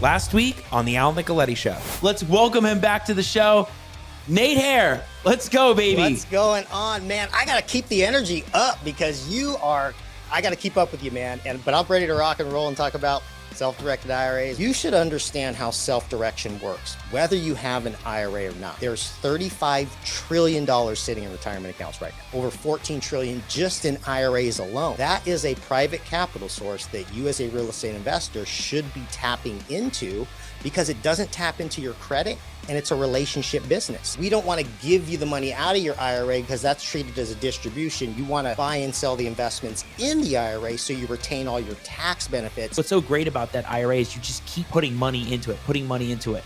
last week on the Al Nicoletti Show. Let's welcome him back to the show. Nate Hare, let's go, baby. What's going on, man? I got to keep the energy up because I got to keep up with you, man. But I'm ready to rock and roll and talk about self-directed IRAs. You should understand how self-direction works, whether you have an IRA or not. There's $35 trillion sitting in retirement accounts right now, over $14 trillion just in IRAs alone. That is a private capital source that you as a real estate investor should be tapping into because it doesn't tap into your credit and it's a relationship business. We don't want to give you the money out of your IRA because that's treated as a distribution. You want to buy and sell the investments in the IRA so you retain all your tax benefits. What's so great about that IRA is you just keep putting money into it.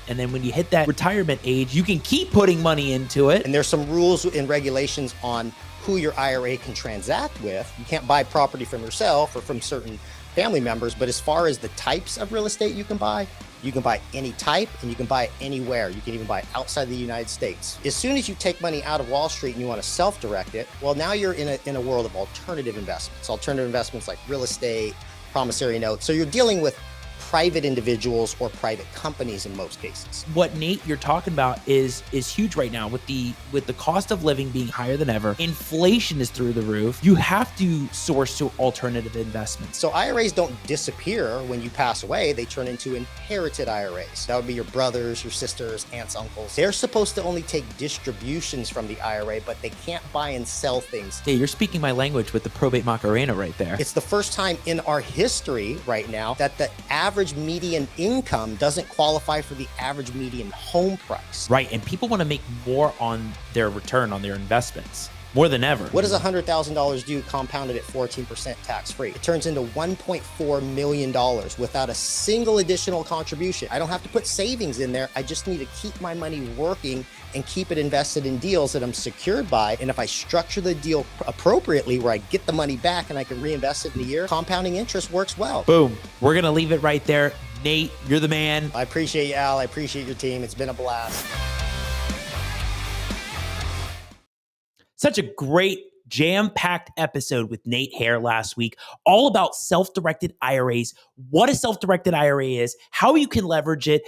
And then when you hit that retirement age, you can keep putting money into it. And there's some rules and regulations on who your IRA can transact with. You can't buy property from yourself or from certain family members, but as far as the types of real estate you can buy any type and you can buy it anywhere. You can even buy outside the United States. As soon as you take money out of Wall Street and you want to self-direct it, well, now you're in a world of alternative investments like real estate, promissory notes. So you're dealing with private individuals or private companies in most cases. What Nate you're talking about is huge right now with the cost of living being higher than ever. Inflation is through the roof. You have to source to alternative investments. So IRAs don't disappear when you pass away. They turn into inherited IRAs. That would be your brothers, your sisters, aunts, uncles. They're supposed to only take distributions from the IRA, but they can't buy and sell things. Hey, you're speaking my language with the probate Macarena right there. It's the first time in our history right now that the average median income doesn't qualify for the average median home price. Right, and people want to make more on their return on their investments, more than ever. What does $100,000 do compounded at 14% tax-free? It turns into $1.4 million without a single additional contribution. I don't have to put savings in there. I just need to keep my money working and keep it invested in deals that I'm secured by. And if I structure the deal appropriately where I get the money back and I can reinvest it in a year, compounding interest works well. Boom. We're going to leave it right there. Nate, you're the man. I appreciate you, Al. I appreciate your team. It's been a blast. Such a great jam-packed episode with Nate Hare last week, all about self-directed IRAs, what a self-directed IRA is, how you can leverage it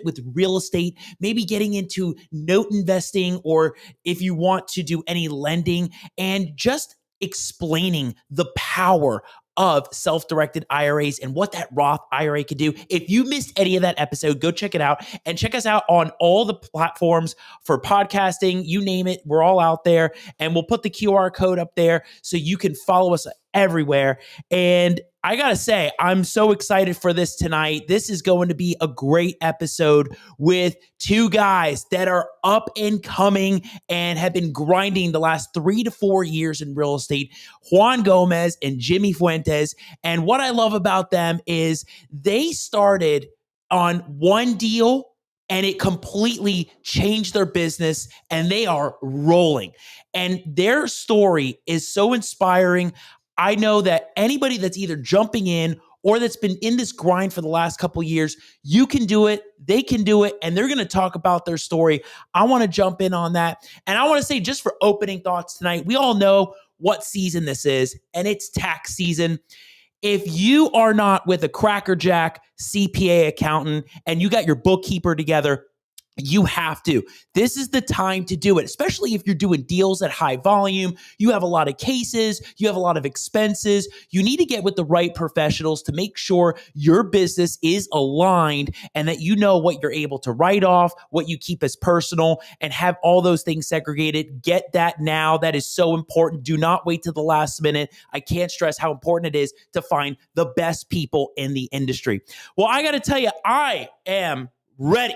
with real estate, maybe getting into note investing, or if you want to do any lending, and just explaining the power of self-directed IRAs and what that Roth IRA could do. If you missed any of that episode, go check it out and check us out on all the platforms for podcasting, you name it, we're all out there, and we'll put the QR code up there so you can follow us everywhere. And I gotta say, I'm so excited for this tonight. This is going to be a great episode with two guys that are up and coming and have been grinding the last 3 to 4 years in real estate, Juan Gomez and Jimmy Fuentes. And what I love about them is they started on one deal and it completely changed their business, and they are rolling. And their story is so inspiring. I know that anybody that's either jumping in or that's been in this grind for the last couple of years, you can do it, they can do it, and they're going to talk about their story. I want to jump in on that. And I want to say, just for opening thoughts tonight, we all know what season this is, and it's tax season. If you are not with a crackerjack CPA accountant and you got your bookkeeper together, you have to. This is the time to do it, especially if you're doing deals at high volume. You have a lot of cases, you have a lot of expenses. You need to get with the right professionals to make sure your business is aligned and that you know what you're able to write off, what you keep as personal, and have all those things segregated. Get that now. That is so important. Do not wait till the last minute. I can't stress how important it is to find the best people in the industry. Well, I got to tell you, I am ready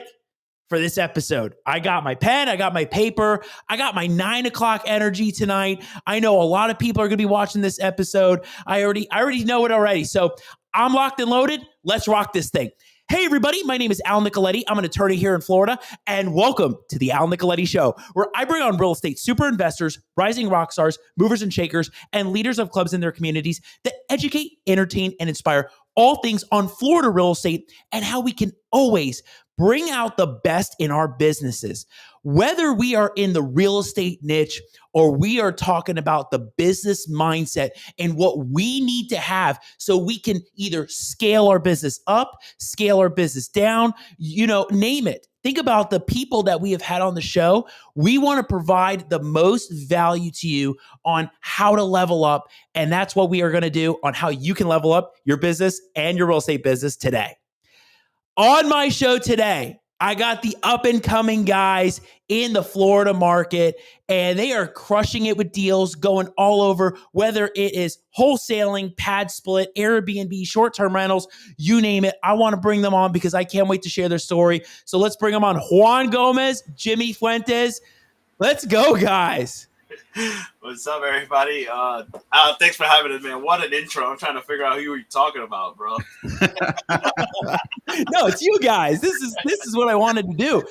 for this episode. I got my pen, I got my paper, I got my 9 o'clock energy tonight. I know a lot of people are going to be watching this episode. I already know it already. So I'm locked and loaded. Let's rock this thing. Hey, everybody. My name is Al Nicoletti. I'm an attorney here in Florida, and welcome to the Al Nicoletti Show, where I bring on real estate super investors, rising rock stars, movers and shakers, and leaders of clubs in their communities that educate, entertain, and inspire all things on Florida real estate and how we can always bring out the best in our businesses. Whether we are in the real estate niche or we are talking about the business mindset and what we need to have so we can either scale our business up, scale our business down, name it. Think about the people that we have had on the show. We want to provide the most value to you on how to level up. And that's what we are going to do on how you can level up your business and your real estate business today. On my show today, I got the up and coming guys in the Florida market, and they are crushing it with deals going all over, whether it is wholesaling, pad split, Airbnb, short-term rentals, you name it. I want to bring them on because I can't wait to share their story. So let's bring them on. Juan Gomez, Jimmy Fuentes. Let's go, guys. What's up, everybody? Thanks for having us, man. What an intro. I'm trying to figure out who you're talking about, bro. No, it's you guys. This is what I wanted to do.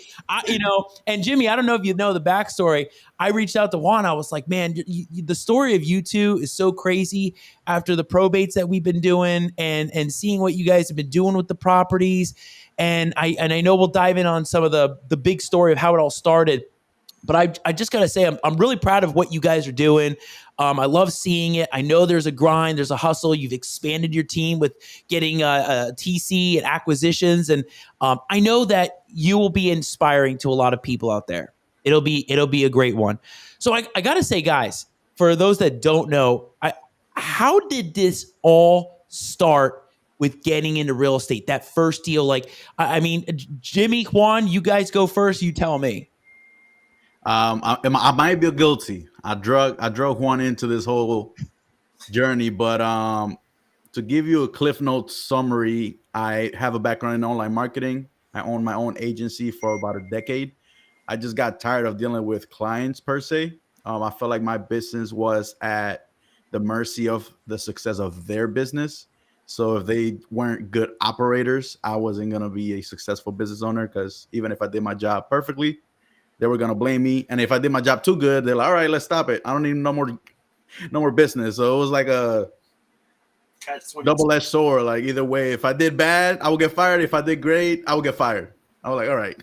And Jimmy, I don't know if you know the backstory. I reached out to Juan. I was like, man, the story of you two is so crazy after the probates that we've been doing and seeing what you guys have been doing with the properties. And I know we'll dive in on some of the big story of how it all started. But I just got to say, I'm really proud of what you guys are doing. I love seeing it. I know there's a grind. There's a hustle. You've expanded your team with getting a TC and acquisitions. And I know that you will be inspiring to a lot of people out there. It'll be a great one. So I got to say, guys, for those that don't know, how did this all start with getting into real estate? That first deal, Jimmy, Juan, you guys go first. You tell me. I might be guilty. I drug Juan into this whole journey, but to give you a Cliff Notes summary, I have a background in online marketing. I own my own agency for about a decade. I just got tired of dealing with clients per se. I felt like my business was at the mercy of the success of their business. So if they weren't good operators, I wasn't going to be a successful business owner, because even if I did my job perfectly, they were gonna blame me, and if I did my job too good, they're like, "All right, let's stop it. I don't need no more business." So it was like a double-edged sword. Like either way, if I did bad, I would get fired. If I did great, I would get fired. I was like, "All right,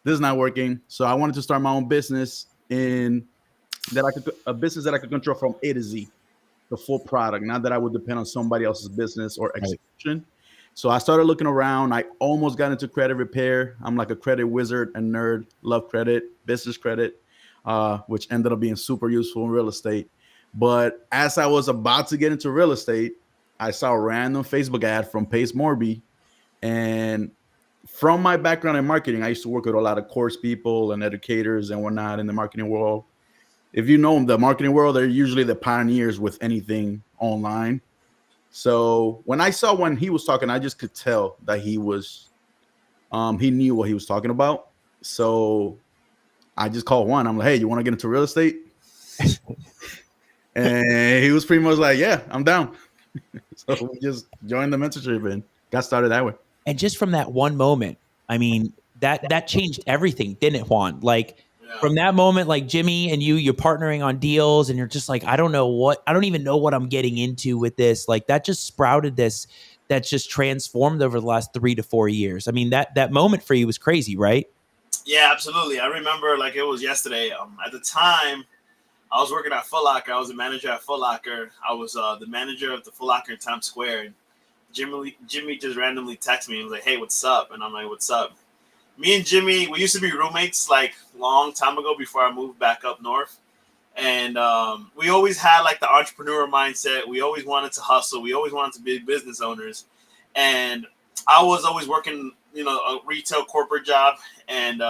this is not working." So I wanted to start my own business a business that I could control from A to Z, the full product. Not that I would depend on somebody else's business or execution. Right. So I started looking around. I almost got into credit repair. I'm like a credit wizard and nerd. Love credit, business credit, which ended up being super useful in real estate. But as I was about to get into real estate, I saw a random Facebook ad from Pace Morby. And from my background in marketing, I used to work with a lot of course people and educators and whatnot in the marketing world. If you know the marketing world, they're usually the pioneers with anything online. So when he was talking, I just could tell that he knew what he was talking about. So I just called Juan. I'm like, "Hey, you want to get into real estate?" And he was pretty much like, "Yeah, I'm down." So we just joined the mentorship and got started that way. And just from that one moment, I mean, that changed everything, didn't it, Juan? Like, from that moment, like Jimmy and you're partnering on deals, and you're just like, I don't even know what I'm getting into with this. Like, that just sprouted this, that's just transformed over the last 3 to 4 years. I mean, that moment for you was crazy, right? Yeah, absolutely. I remember like it was yesterday. At the time, I was working at Foot Locker. I was a manager at Foot Locker. I was the manager of the Foot Locker in Times Square. And Jimmy just randomly texted me and was like, "Hey, what's up?" And I'm like, "What's up?" Me and Jimmy, we used to be roommates like long time ago before I moved back up north. And we always had like the entrepreneur mindset. We always wanted to hustle. We always wanted to be business owners. And I was always working, a retail corporate job. And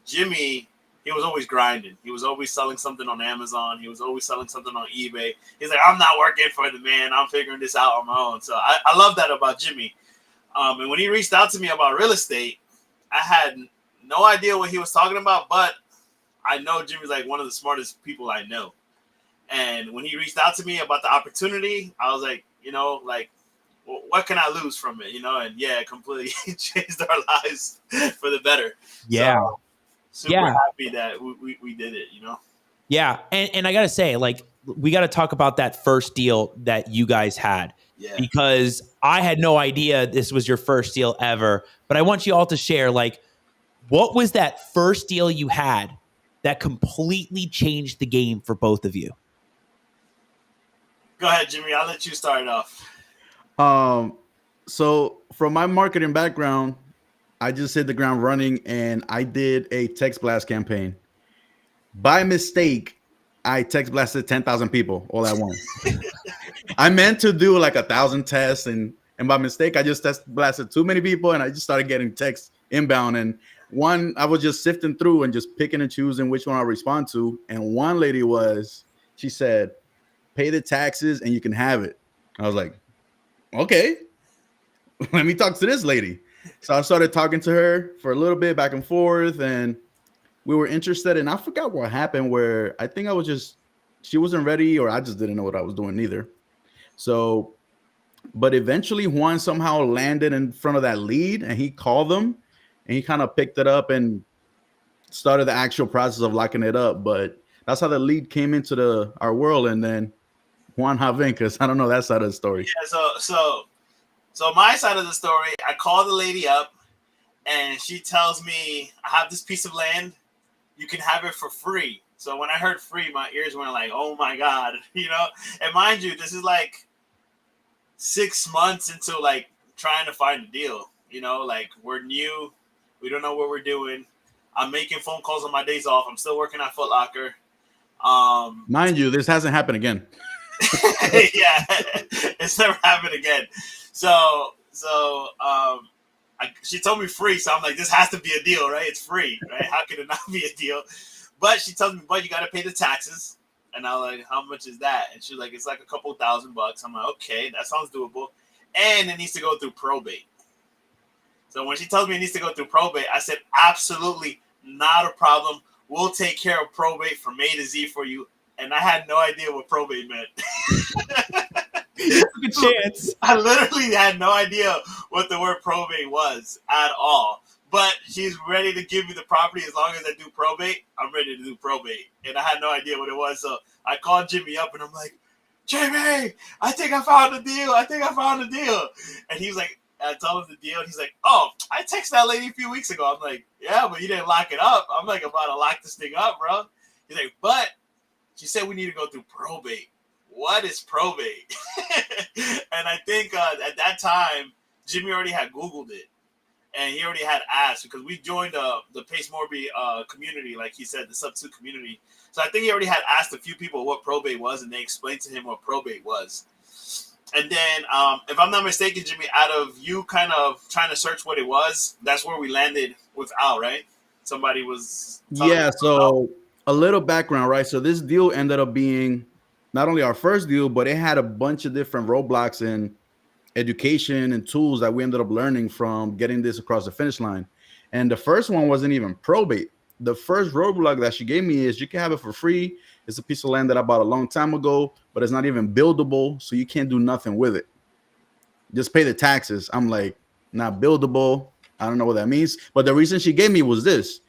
Jimmy, he was always grinding. He was always selling something on Amazon. He was always selling something on eBay. He's like, "I'm not working for the man. I'm figuring this out on my own." So I love that about Jimmy. And when he reached out to me about real estate, I had no idea what he was talking about, but I know Jimmy's like one of the smartest people I know. And when he reached out to me about the opportunity, I was like, well, what can I lose from it? And yeah, it completely changed our lives for the better. Yeah. So, super happy that we did it, Yeah. And I got to say, like, we got to talk about that first deal that you guys had. Yeah. Because I had no idea this was your first deal ever. But I want you all to share, like, What was that first deal you had that completely changed the game for both of you? Go ahead, Jimmy. I'll let you start it off. So from my marketing background, I just hit the ground running and I did a text blast campaign. By mistake, I text blasted 10,000 people all at once. I meant to do like 1,000 tests, and by mistake, I just text blasted too many people, and I just started getting texts inbound. And one, I was just sifting through and just picking and choosing which one I respond to. And one lady she said, "Pay the taxes and you can have it." I was like, okay, let me talk to this lady. So I started talking to her for a little bit, back and forth, and we were interested. And I forgot what happened, where I think she wasn't ready, or I just didn't know what I was doing either. So, but eventually Juan somehow landed in front of that lead, and he called them, and he kind of picked it up and started the actual process of locking it up. But that's how the lead came into our world. And then Juan Havincas, I don't know that side of the story. Yeah, so my side of the story, I call the lady up, and she tells me, "I have this piece of land. You can have it for free." So when I heard free, my ears went like, "Oh my God," And mind you, this is like 6 months into like trying to find a deal. Like we're new, we don't know what we're doing. I'm making phone calls on my days off. I'm still working at Foot Locker. Mind you, this hasn't happened again. Yeah, it's never happened again. So she told me free, so I'm like, this has to be a deal, right? It's free, right? How could it not be a deal? But she tells me, but you got to pay the taxes. And I was like, how much is that? And she's like, it's like a couple $1,000. I'm like, okay, that sounds doable. And it needs to go through probate. So when she tells me it needs to go through probate, I said, absolutely not a problem. We'll take care of probate from A to Z for you. And I had no idea what probate meant. Good chance. I literally had no idea what the word probate was at all. But she's ready to give me the property as long as I do probate. I'm ready to do probate. And I had no idea what it was. So I called Jimmy up and I'm like, Jimmy, I think I found a deal. And he was like, I told him the deal. And he's like, oh, I texted that lady a few weeks ago. I'm like, yeah, but you didn't lock it up. I'm like, about to lock this thing up, bro. He's like, but she said we need to go through probate. What is probate? And I think at that time, Jimmy already had Googled it. And he already had asked, because we joined the Pace Morby community, like he said, the Sub-2 community. So I think he already had asked a few people what probate was, and they explained to him what probate was. And then, if I'm not mistaken, Jimmy, out of you kind of trying to search what it was, that's where we landed with Al, right? Somebody was... Yeah, so a little background, right? So this deal ended up being not only our first deal, but it had a bunch of different roadblocks and education and tools that we ended up learning from getting this across the finish line. And the first one wasn't even probate. The first roadblock that she gave me is you can have it for free. It's a piece of land that I bought a long time ago, but it's not even buildable, so you can't do nothing with it. Just pay the taxes. I'm like, not buildable. I don't know what that means. But the reason she gave me was this.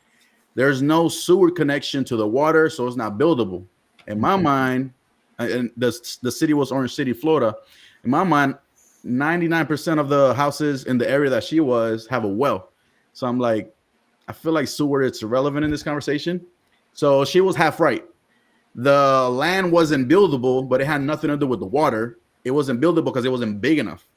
There's no sewer connection to the water, so it's not buildable. In my mind, and the city was Orange City, Florida. In my mind, 99% of the houses in the area that she was have a well. So I'm like, I feel like sewer is irrelevant in this conversation. So she was half right. The land wasn't buildable, but it had nothing to do with the water. It wasn't buildable because it wasn't big enough.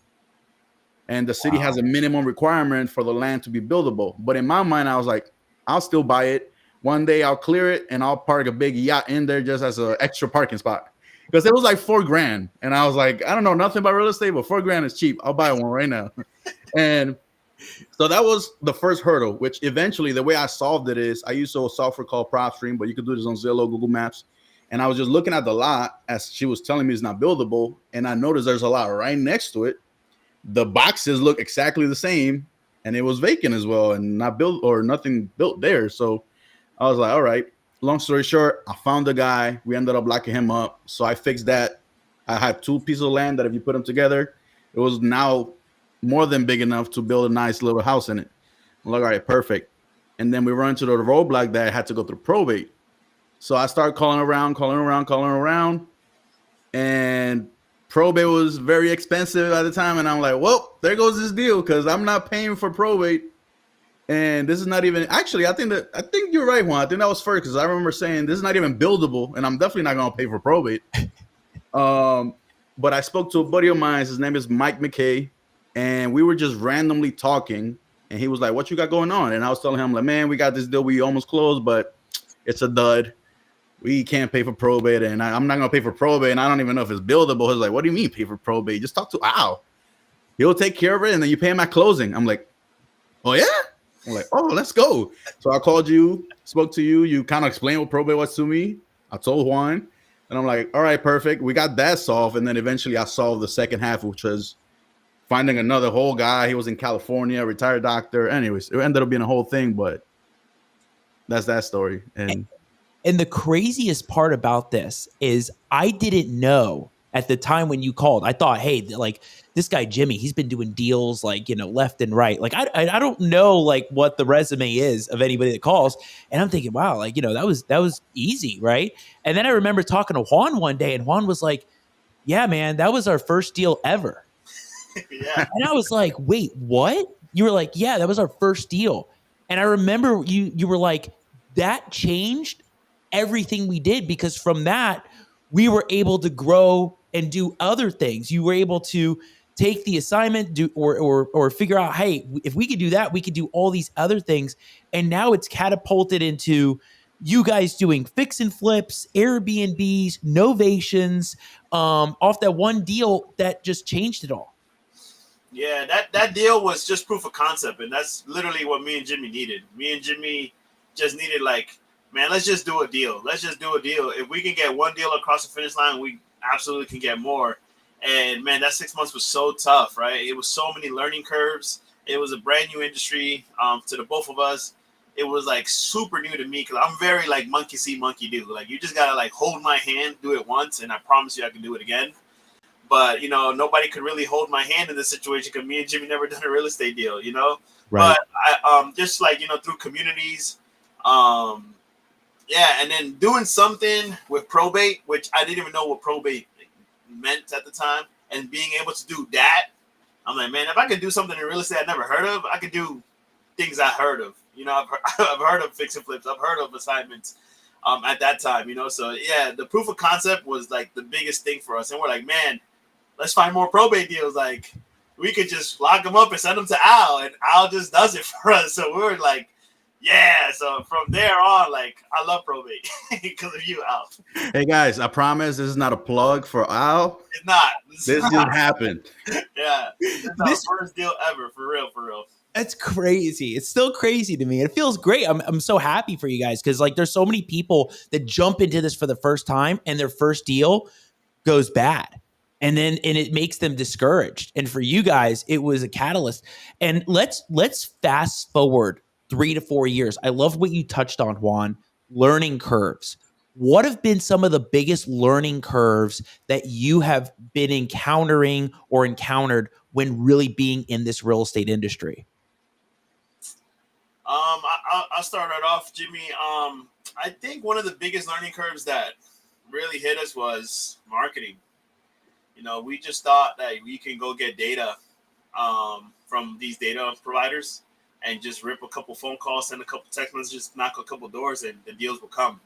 And the city has a minimum requirement for the land to be buildable. But in my mind, I was like, I'll still buy it. One day I'll clear it and I'll park a big yacht in there just as an extra parking spot. Because it was like $4,000. And I was like, I don't know nothing about real estate, but $4,000 is cheap. I'll buy one right now. And so that was the first hurdle, which eventually the way I solved it is I used a software called PropStream, but you could do this on Zillow, Google Maps. And I was just looking at the lot as she was telling me it's not buildable. And I noticed there's a lot right next to it. The boxes look exactly the same. And it was vacant as well and not built or nothing built there. So I was like, all right. Long story short, I found the guy. We ended up locking him up. So I fixed that. I had 2 pieces of land that if you put them together, it was now more than big enough to build a nice little house in it. I'm like, all right, perfect. And then we run into the roadblock that I had to go through probate. So I started calling around. And probate was very expensive at the time. And I'm like, well, there goes this deal because I'm not paying for probate. And this is not even actually. I think you're right, Juan. I think that was first because I remember saying this is not even buildable, and I'm definitely not going to pay for probate. But I spoke to a buddy of mine. His name is Mike McKay, and we were just randomly talking. And he was like, "What you got going on?" And I was telling him, "Like, man, we got this deal. We almost closed, but it's a dud. We can't pay for probate, and I'm not going to pay for probate. And I don't even know if it's buildable." He's like, "What do you mean pay for probate? Just talk to Al. He'll take care of it, and then you pay him at closing." I'm like, "Oh yeah." I'm like, "Oh, let's go." So I called you, spoke to you. You kind of explained what probate was to me. I told Juan, and I'm like, "All right, perfect. We got that solved." And then eventually I solved the second half, which was finding another whole guy. He was in California, retired doctor. Anyways, it ended up being a whole thing, but that's that story. And the craziest part about this is I didn't know at the time when you called. I thought, hey, like this guy Jimmy, he's been doing deals like, left and right. Like I don't know like what the resume is of anybody that calls. And I'm thinking, wow, like, that was easy, right? And then I remember talking to Juan one day, and Juan was like, yeah, man, that was our first deal ever. Yeah. And I was like, wait, what? You were like, yeah, that was our first deal. And I remember you were like, that changed everything we did, because from that, we were able to grow and do other things. You were able to take the assignment, or figure out, hey, if we could do that, we could do all these other things. And now it's catapulted into you guys doing fix and flips, Airbnbs, novations, off that one deal that just changed it all. Yeah, that deal was just proof of concept, and that's literally what me and Jimmy needed. Me and Jimmy just needed, like, man, let's just do a deal. Let's just do a deal. If we can get one deal across the finish line, we absolutely can get more. And, man, that 6 months was so tough, right? It was so many learning curves. It was a brand new industry to the both of us. It was, like, super new to me because I'm very, like, monkey see, monkey do. Like, you just got to, like, hold my hand, do it once, and I promise you I can do it again. But, nobody could really hold my hand in this situation because me and Jimmy never done a real estate deal, Right. But I just, like, through communities, yeah, and then doing something with probate, which I didn't even know what probate meant at the time, and being able to do that, I'm like, man, if I could do something in real estate I never heard of, I could do things I heard of. I've heard of fix and flips. I've heard of assignments at that time, So, yeah, the proof of concept was, like, the biggest thing for us. And we're like, man, let's find more probate deals. Like, we could just lock them up and send them to Al, and Al just does it for us. So we were like, yeah. So from there on, like, I love probate because of you, Al. hey guys, I promise this is not a plug for Al. It's not. This just happened. Yeah. This our first deal ever, for real, for real. That's crazy. It's still crazy to me. It feels great. I'm so happy for you guys, because like there's so many people that jump into this for the first time and their first deal goes bad. And it makes them discouraged. And for you guys, it was a catalyst. And let's fast forward 3 to 4 years. I love what you touched on, Juan, learning curves. What have been some of the biggest learning curves that you have been encountering or encountered when really being in this real estate industry? I'll start it off, Jimmy. I think one of the biggest learning curves that really hit us was marketing. We just thought that we can go get data from these data providers and just rip a couple phone calls, send a couple text messages, knock a couple doors, and the deals will come,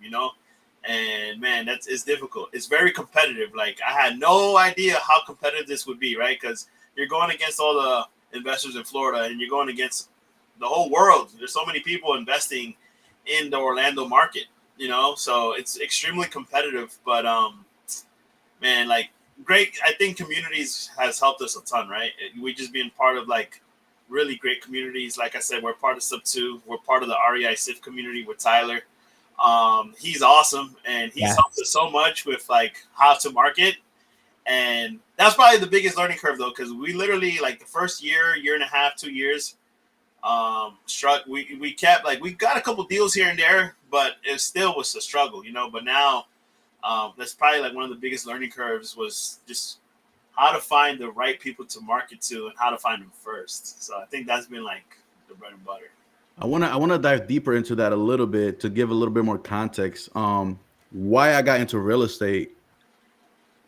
And, man, it's difficult. It's very competitive. Like, I had no idea how competitive this would be, right? Because you're going against all the investors in Florida, and you're going against the whole world. There's so many people investing in the Orlando market, So it's extremely competitive. But, man, like, great. I think communities has helped us a ton, right? We just being part of, like, really great communities. Like I said, we're part of Sub 2. We're part of the REI SIF community with Tyler. He's awesome, and he's helped us so much with, like, how to market. And that's probably the biggest learning curve, though, because we literally, like, the first year and a half, 2 years, we kept, like, we got a couple deals here and there, but it still was a struggle, But now, that's probably, like, one of the biggest learning curves was just how to find the right people to market to and how to find them first. So I think that's been, like, the bread and butter. I wanna dive deeper into that a little bit to give a little bit more context. Why I got into real estate.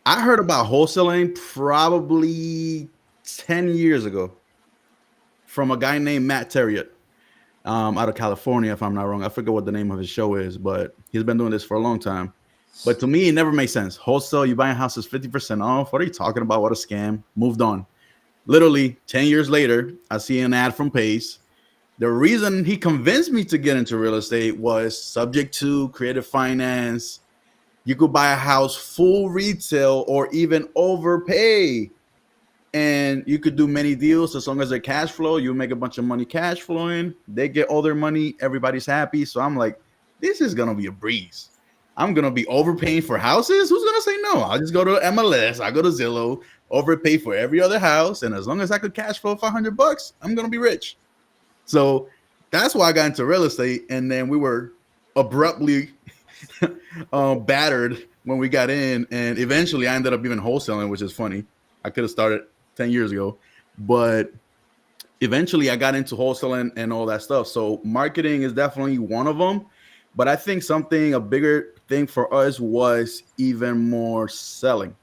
I heard about wholesaling probably 10 years ago from a guy named Matt Terriot. out of California, if I'm not wrong. I forget what the name of his show is, but he's been doing this for a long time. But to me, it never makes sense. Wholesale, you buying houses 50% off. What are you talking about? What a scam. Moved on. Literally 10 years later, I see an ad from Pace. The reason he convinced me to get into real estate was subject to creative finance. You could buy a house full retail or even overpay. And you could do many deals as long as they're cash flow. You make a bunch of money cash flowing. They get all their money. Everybody's happy. So I'm like, this is going to be a breeze. I'm going to be overpaying for houses. Who's going to say no? I'll just go to MLS. I go to Zillow, overpay for every other house. And as long as I could cash flow $500, I'm going to be rich. So that's why I got into real estate. And then we were abruptly battered when we got in. And eventually I ended up even wholesaling, which is funny. I could have started 10 years ago, but eventually I got into wholesaling and all that stuff. So marketing is definitely one of them. But I think a bigger thing for us was even more selling.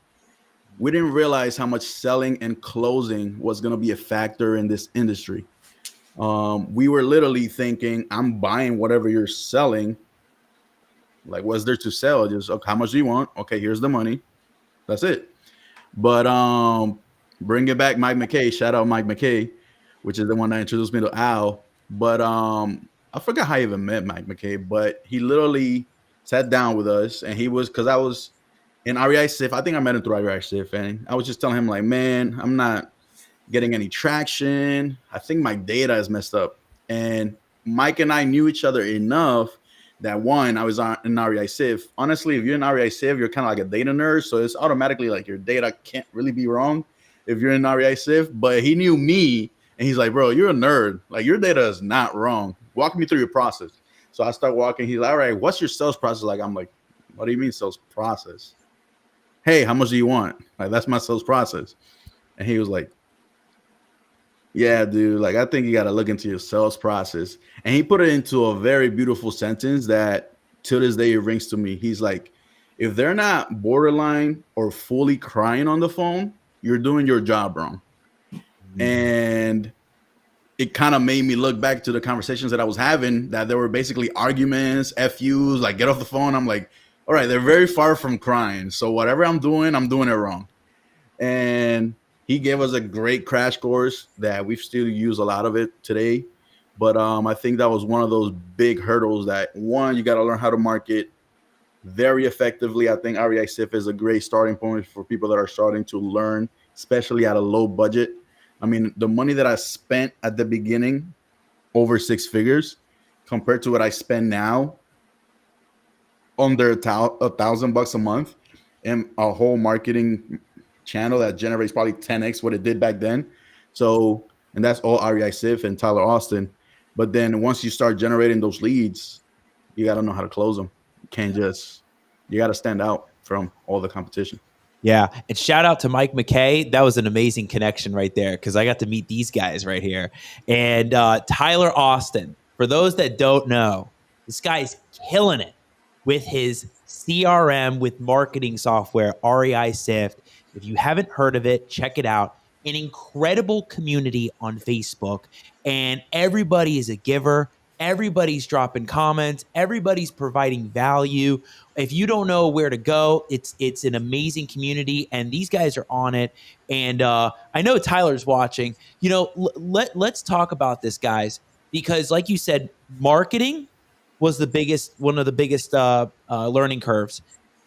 We didn't realize how much selling and closing was going to be a factor in this industry. We were literally thinking, I'm buying whatever you're selling. Like, what's there to sell? Just, okay, how much do you want? Okay, here's the money. That's it. But bring it back, Mike McKay. Shout out Mike McKay, which is the one that introduced me to Al. But I forgot how I even met Mike McKay, but he literally sat down with us, and he was, because I was in REI SIF. I think I met him through REI SIF, and I was just telling him, like, man, I'm not getting any traction. I think my data is messed up. And Mike and I knew each other enough that, one, I was in REI SIF. Honestly, if you're in REI SIF, you're kind of like a data nerd. So it's automatically like your data can't really be wrong if you're in REI SIF. But he knew me, and he's like, bro, you're a nerd. Like, your data is not wrong. Walk me through your process. So I start walking. He's like, all right, what's your sales process like? I'm like, what do you mean sales process? Hey, how much do you want? Like, that's my sales process. And he was like, yeah, dude, like, I think you got to look into your sales process. And he put it into a very beautiful sentence that to this day it rings to me. He's like, if they're not borderline or fully crying on the phone, you're doing your job wrong. Mm-hmm. And it kind of made me look back to the conversations that I was having, that there were basically arguments, FUs, like, get off the phone. I'm like, all right, they're very far from crying. So whatever I'm doing it wrong. And he gave us a great crash course that we've still used a lot of it today. But I think that was one of those big hurdles that, one, you got to learn how to market very effectively. I think REI SIF is a great starting point for people that are starting to learn, especially at a low budget. I mean, the money that I spent at the beginning, over 6 figures, compared to what I spend now, under $1,000 a month, and a whole marketing channel that generates probably 10x what it did back then. So, and that's all REI SIF and Tyler Austin. But then once you start generating those leads, you got to know how to close them. You got to stand out from all the competition. Yeah. And shout out to Mike McKay. That was an amazing connection right there, because I got to meet these guys right here. And Tyler Austin, for those that don't know, this guy's killing it with his CRM, with marketing software, REI SIF. If you haven't heard of it, check it out. An incredible community on Facebook, and everybody is a giver. Everybody's dropping comments. Everybody's providing value. If you don't know where to go, it's an amazing community, and these guys are on it. And I know Tyler's watching. You know, let's talk about this, guys, because like you said, marketing was one of the biggest learning curves.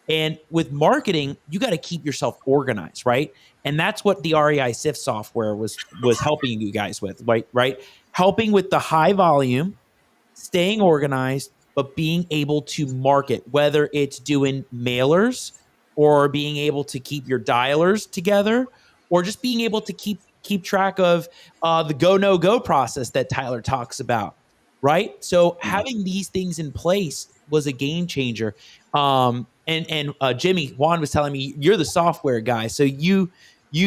And with marketing, you got to keep yourself organized, right? And that's what the REI SIF software was helping you guys with, right? Helping with the high volume, staying organized, but being able to market, whether it's doing mailers or being able to keep your dialers together, or just being able to keep track of the go, no go process that Tyler talks about, right? So having these things in place was a game changer. And Jimmy, Juan was telling me you're the software guy, so you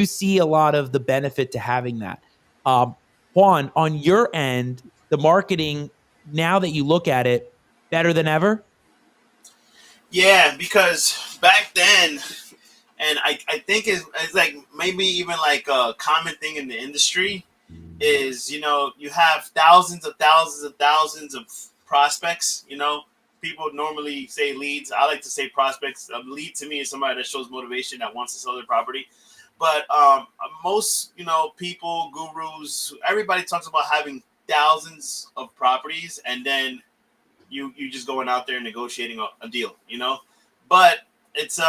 see a lot of the benefit to having that. Juan, on your end, the marketing, now that you look at it, better than ever? Yeah, because back then, and I think it's like maybe even like a common thing in the industry, is, you know, you have thousands of prospects. You know, people normally say leads. I like to say prospects. A lead to me is somebody that shows motivation, that wants to sell their property. But most, you know, people, gurus, everybody talks about having thousands of properties, and then you just going out there and negotiating a deal, you know. But it's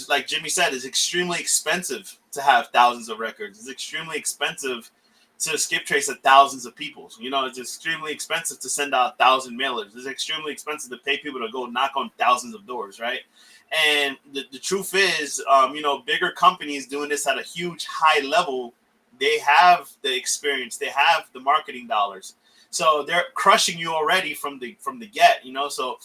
like Jimmy said, it's extremely expensive to have thousands of records. It's extremely expensive to skip trace at thousands of people. You know, it's extremely expensive to send out 1,000 mailers. It's extremely expensive to pay people to go knock on thousands of doors, right? And the truth is, you know, bigger companies doing this at a huge high level, they have the experience, they have the marketing dollars, so they're crushing you already from the get, you know. So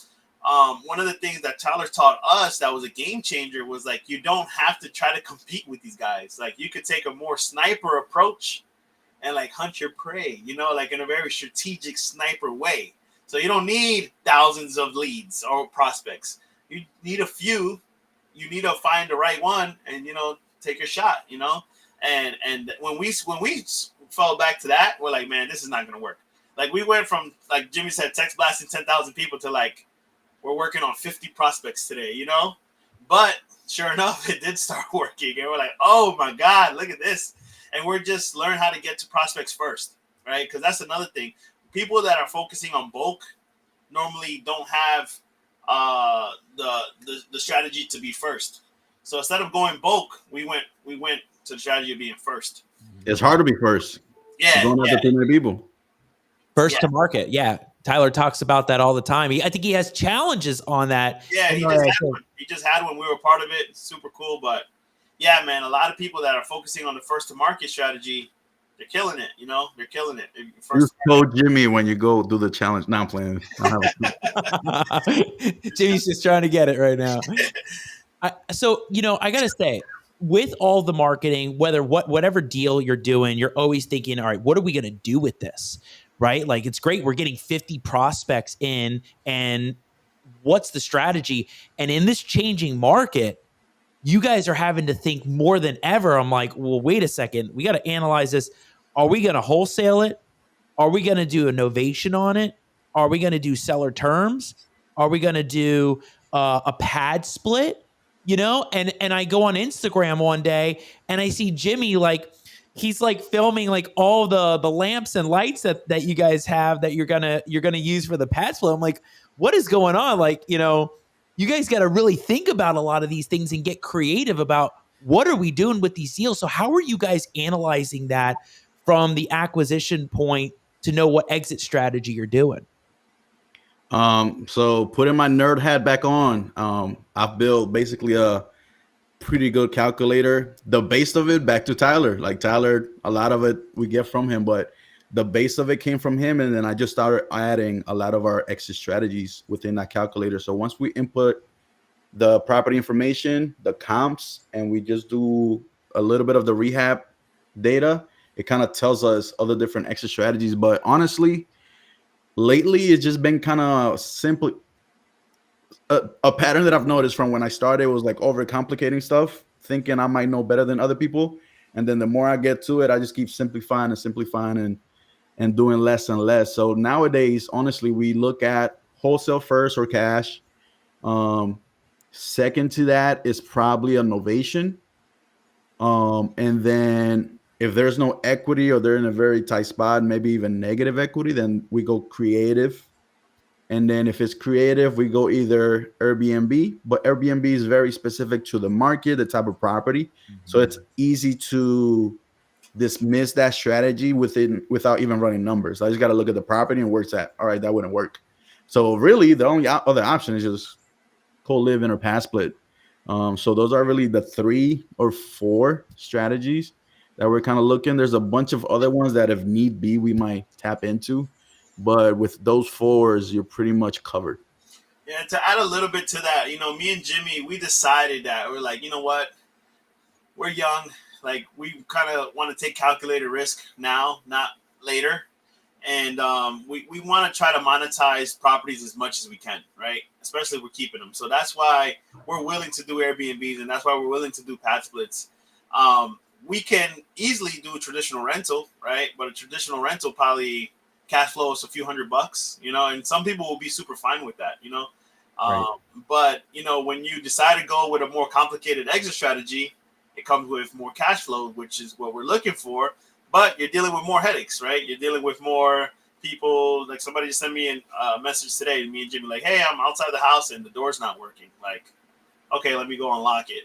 one of the things that Tyler taught us that was a game changer was, like, you don't have to try to compete with these guys. Like, you could take a more sniper approach and, like, hunt your prey, you know, like in a very strategic sniper way. So you don't need thousands of leads or prospects. You need a few. You need to find the right one and, you know, take your shot, you know. And when we fell back to that, we're like, man, this is not going to work. Like, we went from, like Jimmy said, text blasting 10,000 people to, like, we're working on 50 prospects today, you know. But sure enough, it did start working. And we're like, oh, my God, look at this. And we're just learn how to get to prospects first, right? Because that's another thing. People that are focusing on bulk normally don't have the strategy to be first. So instead of going bulk, we went to the strategy of being first. It's hard to be first. Yeah, you don't have too many people. First to market, yeah. Tyler talks about that all the time. I think he has challenges on that. Yeah, he just had one. We were part of it. It's super cool, but yeah, man, a lot of people that are focusing on the first to market strategy, they're killing it. You know, they're killing it. You told Jimmy when you go do the challenge. Now I'm playing. Jimmy's just trying to get it right now. So, you know, I got to say, with all the marketing, whatever deal you're doing, you're always thinking, all right, what are we going to do with this? Right? Like, it's great. We're getting 50 prospects in, and what's the strategy? And in this changing market, you guys are having to think more than ever. I'm like, well, wait a second. We got to analyze this. Are we going to wholesale it? Are we going to do a novation on it? Are we going to do seller terms? Are we going to do a pad split? You know, and I go on Instagram one day and I see Jimmy, like, he's like filming like all the lamps and lights that you guys have that you're gonna use for the pad split. I'm like, what is going on? Like, you know, you guys got to really think about a lot of these things and get creative about what are we doing with these deals. So how are you guys analyzing that from the acquisition point to know what exit strategy you're doing? So putting my nerd hat back on, I've built basically a pretty good calculator. The base of it, back to Tyler. Like, Tyler, a lot of it we get from him, but the base of it came from him. And then I just started adding a lot of our exit strategies within that calculator. So once we input the property information, the comps, and we just do a little bit of the rehab data, it kind of tells us other different exit strategies. But honestly, lately it's just been kind of simple. A pattern that I've noticed from when I started was like overcomplicating stuff, thinking I might know better than other people. And then the more I get to it, I just keep simplifying and doing less and less. So nowadays, honestly, we look at wholesale first or cash. Second to that is probably a novation. And then if there's no equity or they're in a very tight spot, maybe even negative equity, then we go creative. And then if it's creative, we go either Airbnb, but Airbnb is very specific to the market, the type of property. Mm-hmm. So it's easy to dismiss that strategy without even running numbers. I just got to look at the property and work that. All right, that wouldn't work. So really the only other option is just co-living or pad split. So those are really the 3 or 4 strategies that we're kind of looking. There's a bunch of other ones that if need be, we might tap into. But with those 4s, you're pretty much covered. Yeah, to add a little bit to that, you know, me and Jimmy, we decided that we're like, you know what? We're young. Like, we kind of want to take calculated risk now, not later. And we want to try to monetize properties as much as we can, right? Especially if we're keeping them. So that's why we're willing to do Airbnbs, and that's why we're willing to do pad splits. we can easily do a traditional rental, right? But a traditional rental probably cash flow us a few $100, and some people will be super fine with that, Right. But when you decide to go with a more complicated exit strategy, it comes with more cash flow, which is what we're looking for. But you're dealing with more headaches, right? You're dealing with more people. Like somebody just sent me a message today, me and Jimmy, like, hey, I'm outside the house and the door's not working. Like, okay, let me go unlock it.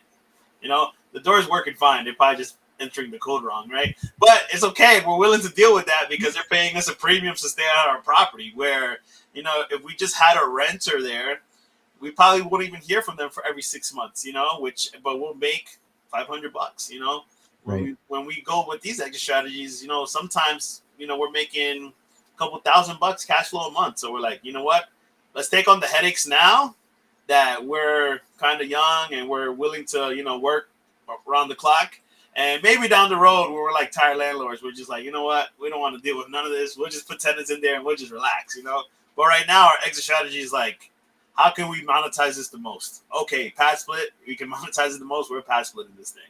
The door's working fine. They're probably just entering the code wrong, right? But it's okay. We're willing to deal with that because they're paying us a premium to stay on our property. Where, if we just had a renter there, we probably wouldn't even hear from them for every 6 months, but we'll make $500, Right. When we go with these exit strategies, sometimes, we're making a couple $1,000 cash flow a month. So we're like, you know what? Let's take on the headaches now that we're kind of young and we're willing to, work around the clock. And maybe down the road where we're like tired landlords, we're just like, you know what? We don't want to deal with none of this. We'll just put tenants in there and we'll just relax, But right now our exit strategy is like, how can we monetize this the most? Okay, pad split. We can monetize it the most. We're pad splitting this thing,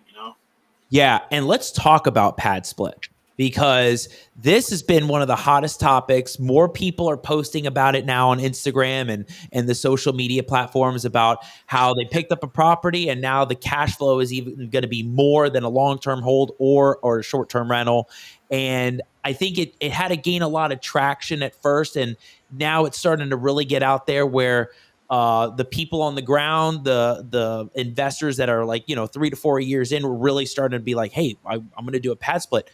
Yeah, and let's talk about pad split because this has been one of the hottest topics. More people are posting about it now on Instagram and the social media platforms about how they picked up a property and now the cash flow is even going to be more than a long-term hold or a short-term rental. And I think it had to gain a lot of traction at first, and now it's starting to really get out there where the people on the ground, the investors that are like, 3 to 4 years in, were really starting to be like, hey, I'm going to do a pad split.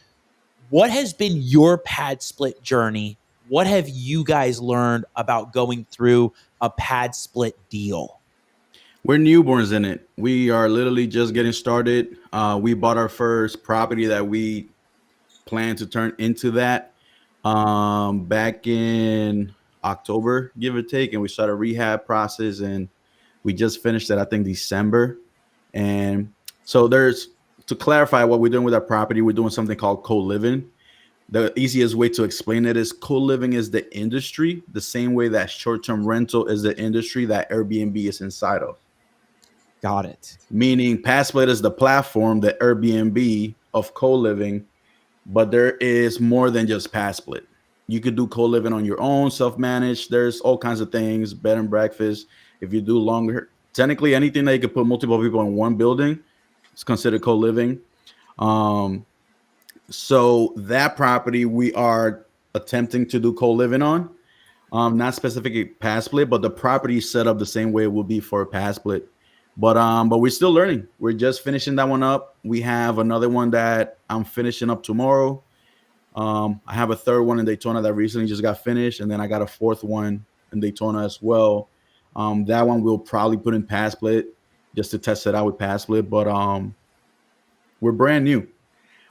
What has been your pad split journey? What have you guys learned about going through a pad split deal? We're newborns in it. We are literally just getting started. We bought our first property that we plan to turn into that back in October, give or take, and we started a rehab process, and we just finished it, I think, December. And so to clarify what we're doing with our property, we're doing something called co-living. The easiest way to explain it is co-living is the industry, the same way that short-term rental is the industry that Airbnb is inside of. Got it. Meaning pad split is the platform, the Airbnb of co-living, but there is more than just pad split. You could do co-living on your own, self-managed. There's all kinds of things, bed and breakfast. If you do longer, technically anything that you could put multiple people in one building is considered co-living. So that property we are attempting to do co-living on, not specifically pad split, but the property is set up the same way it would be for a pad split. But we're still learning. We're just finishing that one up. We have another one that I'm finishing up tomorrow. I have a third one in Daytona that recently just got finished, and then I got a fourth one in Daytona as well. That one we'll probably put in pad split just to test it out with pad split. But we're brand new.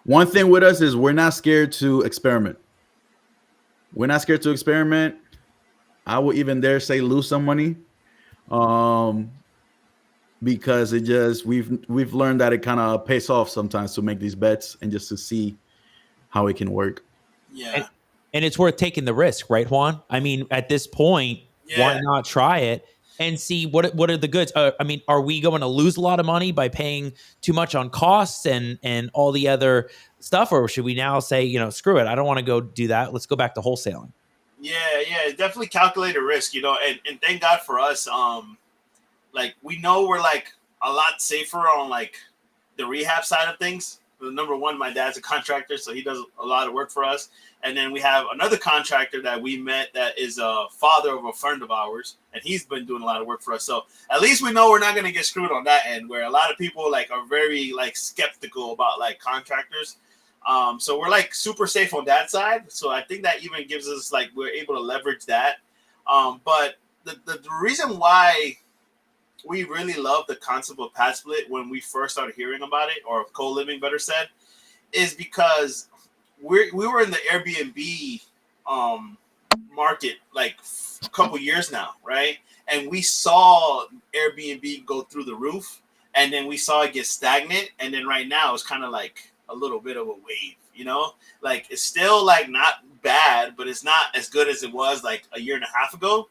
One thing with us is we're not scared to experiment. We're not scared to experiment. I will even dare say lose some money. Because we've learned that it kind of pays off sometimes to make these bets and just to see how it can work. Yeah. And it's worth taking the risk, right, Juan? I mean, at this point, why not try it and see what are the goods? I mean, are we going to lose a lot of money by paying too much on costs and all the other stuff, or should we now say, screw it, I don't want to go do that. Let's go back to wholesaling. Yeah, definitely calculated risk, and thank God for us. Like we know we're like a lot safer on like the rehab side of things. Number one, my dad's a contractor, so he does a lot of work for us. And then we have another contractor that we met that is a father of a friend of ours, and he's been doing a lot of work for us. So at least we know we're not going to get screwed on that end, where a lot of people like are very like skeptical about like contractors. So we're like super safe on that side. So I think that even gives us like we're able to leverage that. But the reason why we really love the concept of pad split when we first started hearing about it, or co-living better said, is because we were in the Airbnb market like a couple years now, right? And we saw Airbnb go through the roof, and then we saw it get stagnant, and then right now it's kind of like a little bit of a wave, like it's still like not bad, but it's not as good as it was like a year and a half ago.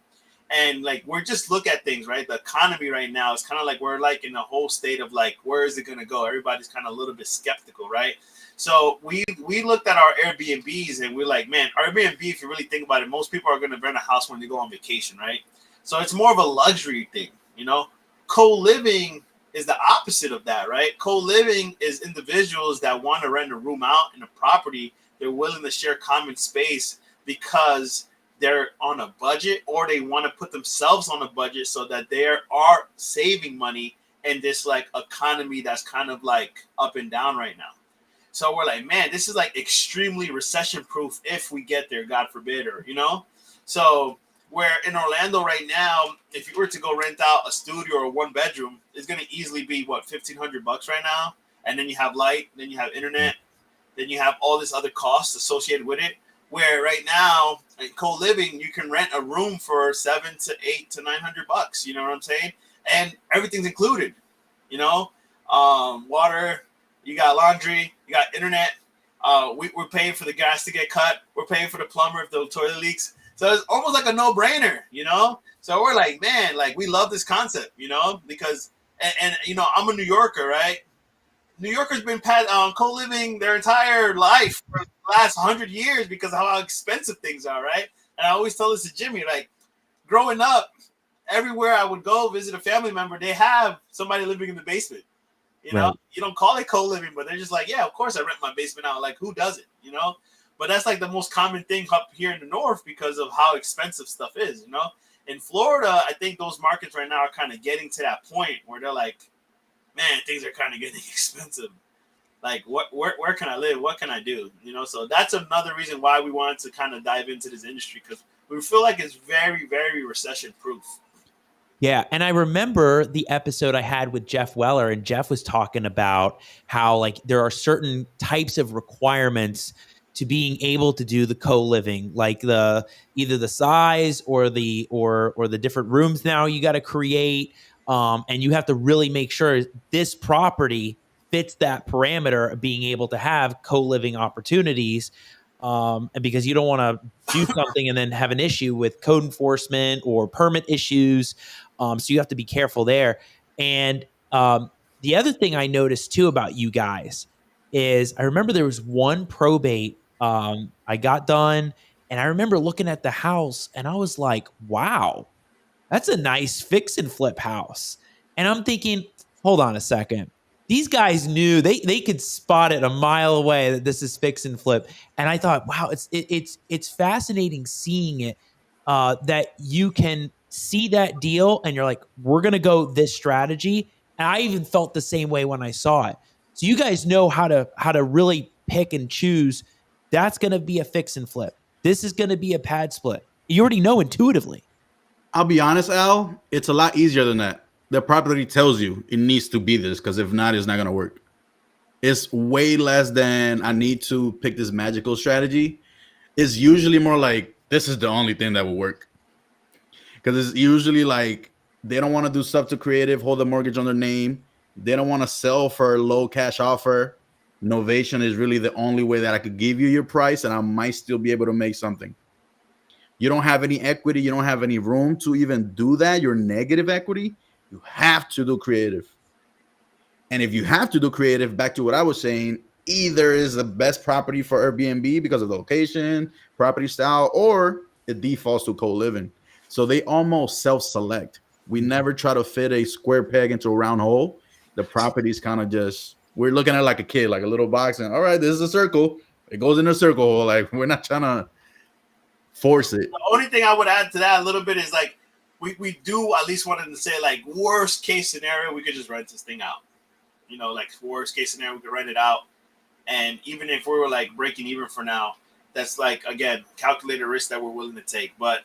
And like, we're just look at things, right? The economy right now is kind of like, we're like in a whole state of like, where is it going to go? Everybody's kind of a little bit skeptical, right? So we looked at our Airbnbs and we're like, man, Airbnb, if you really think about it, most people are going to rent a house when they go on vacation, right? So it's more of a luxury thing, you know? Co-living is the opposite of that, right? Co-living is individuals that want to rent a room out in a property. They're willing to share common space because they're on a budget, or they want to put themselves on a budget so that they are saving money in this like economy that's kind of like up and down right now. So we're like, man, this is like extremely recession proof if we get there, God forbid, or, you know? So where in Orlando right now, if you were to go rent out a studio or a 1-bedroom, it's going to easily be what, $1,500 right now. And then you have light, then you have internet, then you have all this other costs associated with it. Where right now in co-living, you can rent a room for $700 to $800 to $900. You know what I'm saying? And everything's included. You know, water, you got laundry, you got internet. We're paying for the gas to get cut. We're paying for the plumber if the toilet leaks. So it's almost like a no-brainer. You know. So we're like, man, like we love this concept. You know, because and you know, I'm a New Yorker, right? New Yorkers been co-living their entire life for the last 100 years because of how expensive things are, right? And I always tell this to Jimmy, like, growing up, everywhere I would go visit a family member, they have somebody living in the basement. You know, You don't call it co-living, but they're just like, yeah, of course I rent my basement out. Like, who does it? You know? But that's like the most common thing up here in the north because of how expensive stuff is, you know? In Florida, I think those markets right now are kind of getting to that point where they're like, man, things are kind of getting expensive. Like, where can I live? What can I do? You know, so that's another reason why we wanted to kind of dive into this industry, because we feel like it's very, very recession proof. Yeah. And I remember the episode I had with Jeff Weller, and Jeff was talking about how like there are certain types of requirements to being able to do the co-living, like either the size or the different rooms now you got to create. And you have to really make sure this property fits that parameter of being able to have co-living opportunities. And because you don't want to do something and then have an issue with code enforcement or permit issues. So you have to be careful there. And the other thing I noticed too about you guys is I remember there was one probate I got done, and I remember looking at the house and I was like, wow, that's a nice fix and flip house. And I'm thinking, hold on a second. These guys knew they could spot it a mile away that this is fix and flip. And I thought, wow, it's fascinating seeing it, that you can see that deal and you're like, we're going to go this strategy. And I even felt the same way when I saw it. So you guys know how to really pick and choose. That's going to be a fix and flip. This is going to be a pad split. You already know intuitively. I'll be honest, Al, it's a lot easier than that. The property tells you it needs to be this, because if not, it's not going to work. It's way less than I need to pick this magical strategy. It's usually more like, this is the only thing that will work. Because it's usually like they don't want to do stuff too creative, hold the mortgage on their name. They don't want to sell for a low cash offer. Novation is really the only way that I could give you your price, and I might still be able to make something. You don't have any equity. You don't have any room to even do that. You're negative equity. You have to do creative. And if you have to do creative, back to what I was saying, either is the best property for Airbnb because of the location, property style, or it defaults to co-living. So they almost self-select. We never try to fit a square peg into a round hole. The properties kind of just, we're looking at it like a kid, like a little box, and all right, this is a circle. It goes in a circle. Like, we're not trying to force it. The only thing I would add to that a little bit is like, we do at least wanted to say, like, worst case scenario, we could just rent this thing out. You know, like, worst case scenario, we could rent it out. And even if we were like breaking even for now, that's like, again, calculated risk that we're willing to take. But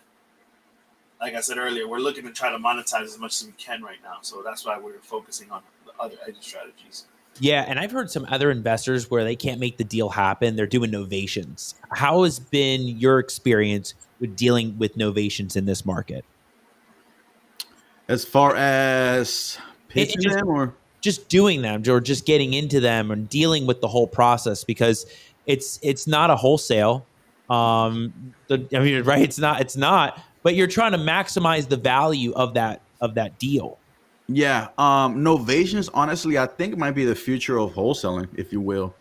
like I said earlier, we're looking to try to monetize as much as we can right now. So that's why we're focusing on the other exit strategies. Yeah, and I've heard some other investors where they can't make the deal happen. They're doing novations. How has been your experience with dealing with novations in this market? As far as pitching them, or just doing them, or just getting into them and dealing with the whole process, because it's not a wholesale. Right? It's not. but you're trying to maximize the value of that deal. Yeah. Novations, honestly, I think might be the future of wholesaling, if you will.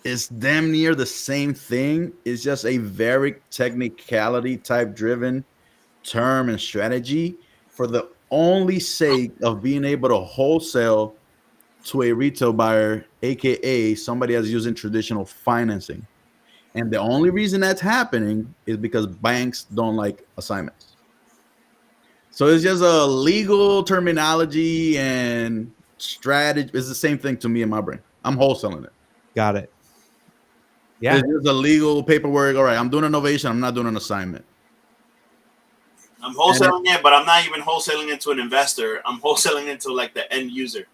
It's damn near the same thing. It's just a very technicality type driven term and strategy for the only sake of being able to wholesale to a retail buyer, aka somebody that's using traditional financing. And the only reason that's happening is because banks don't like assignments. So it's just a legal terminology and strategy. It's the same thing to me in my brain. I'm wholesaling it. Got it. Yeah. It's just a legal paperwork. All right, I'm doing an innovation. I'm not doing an assignment. I'm wholesaling it, but I'm not even wholesaling it to an investor. I'm wholesaling it to like the end user.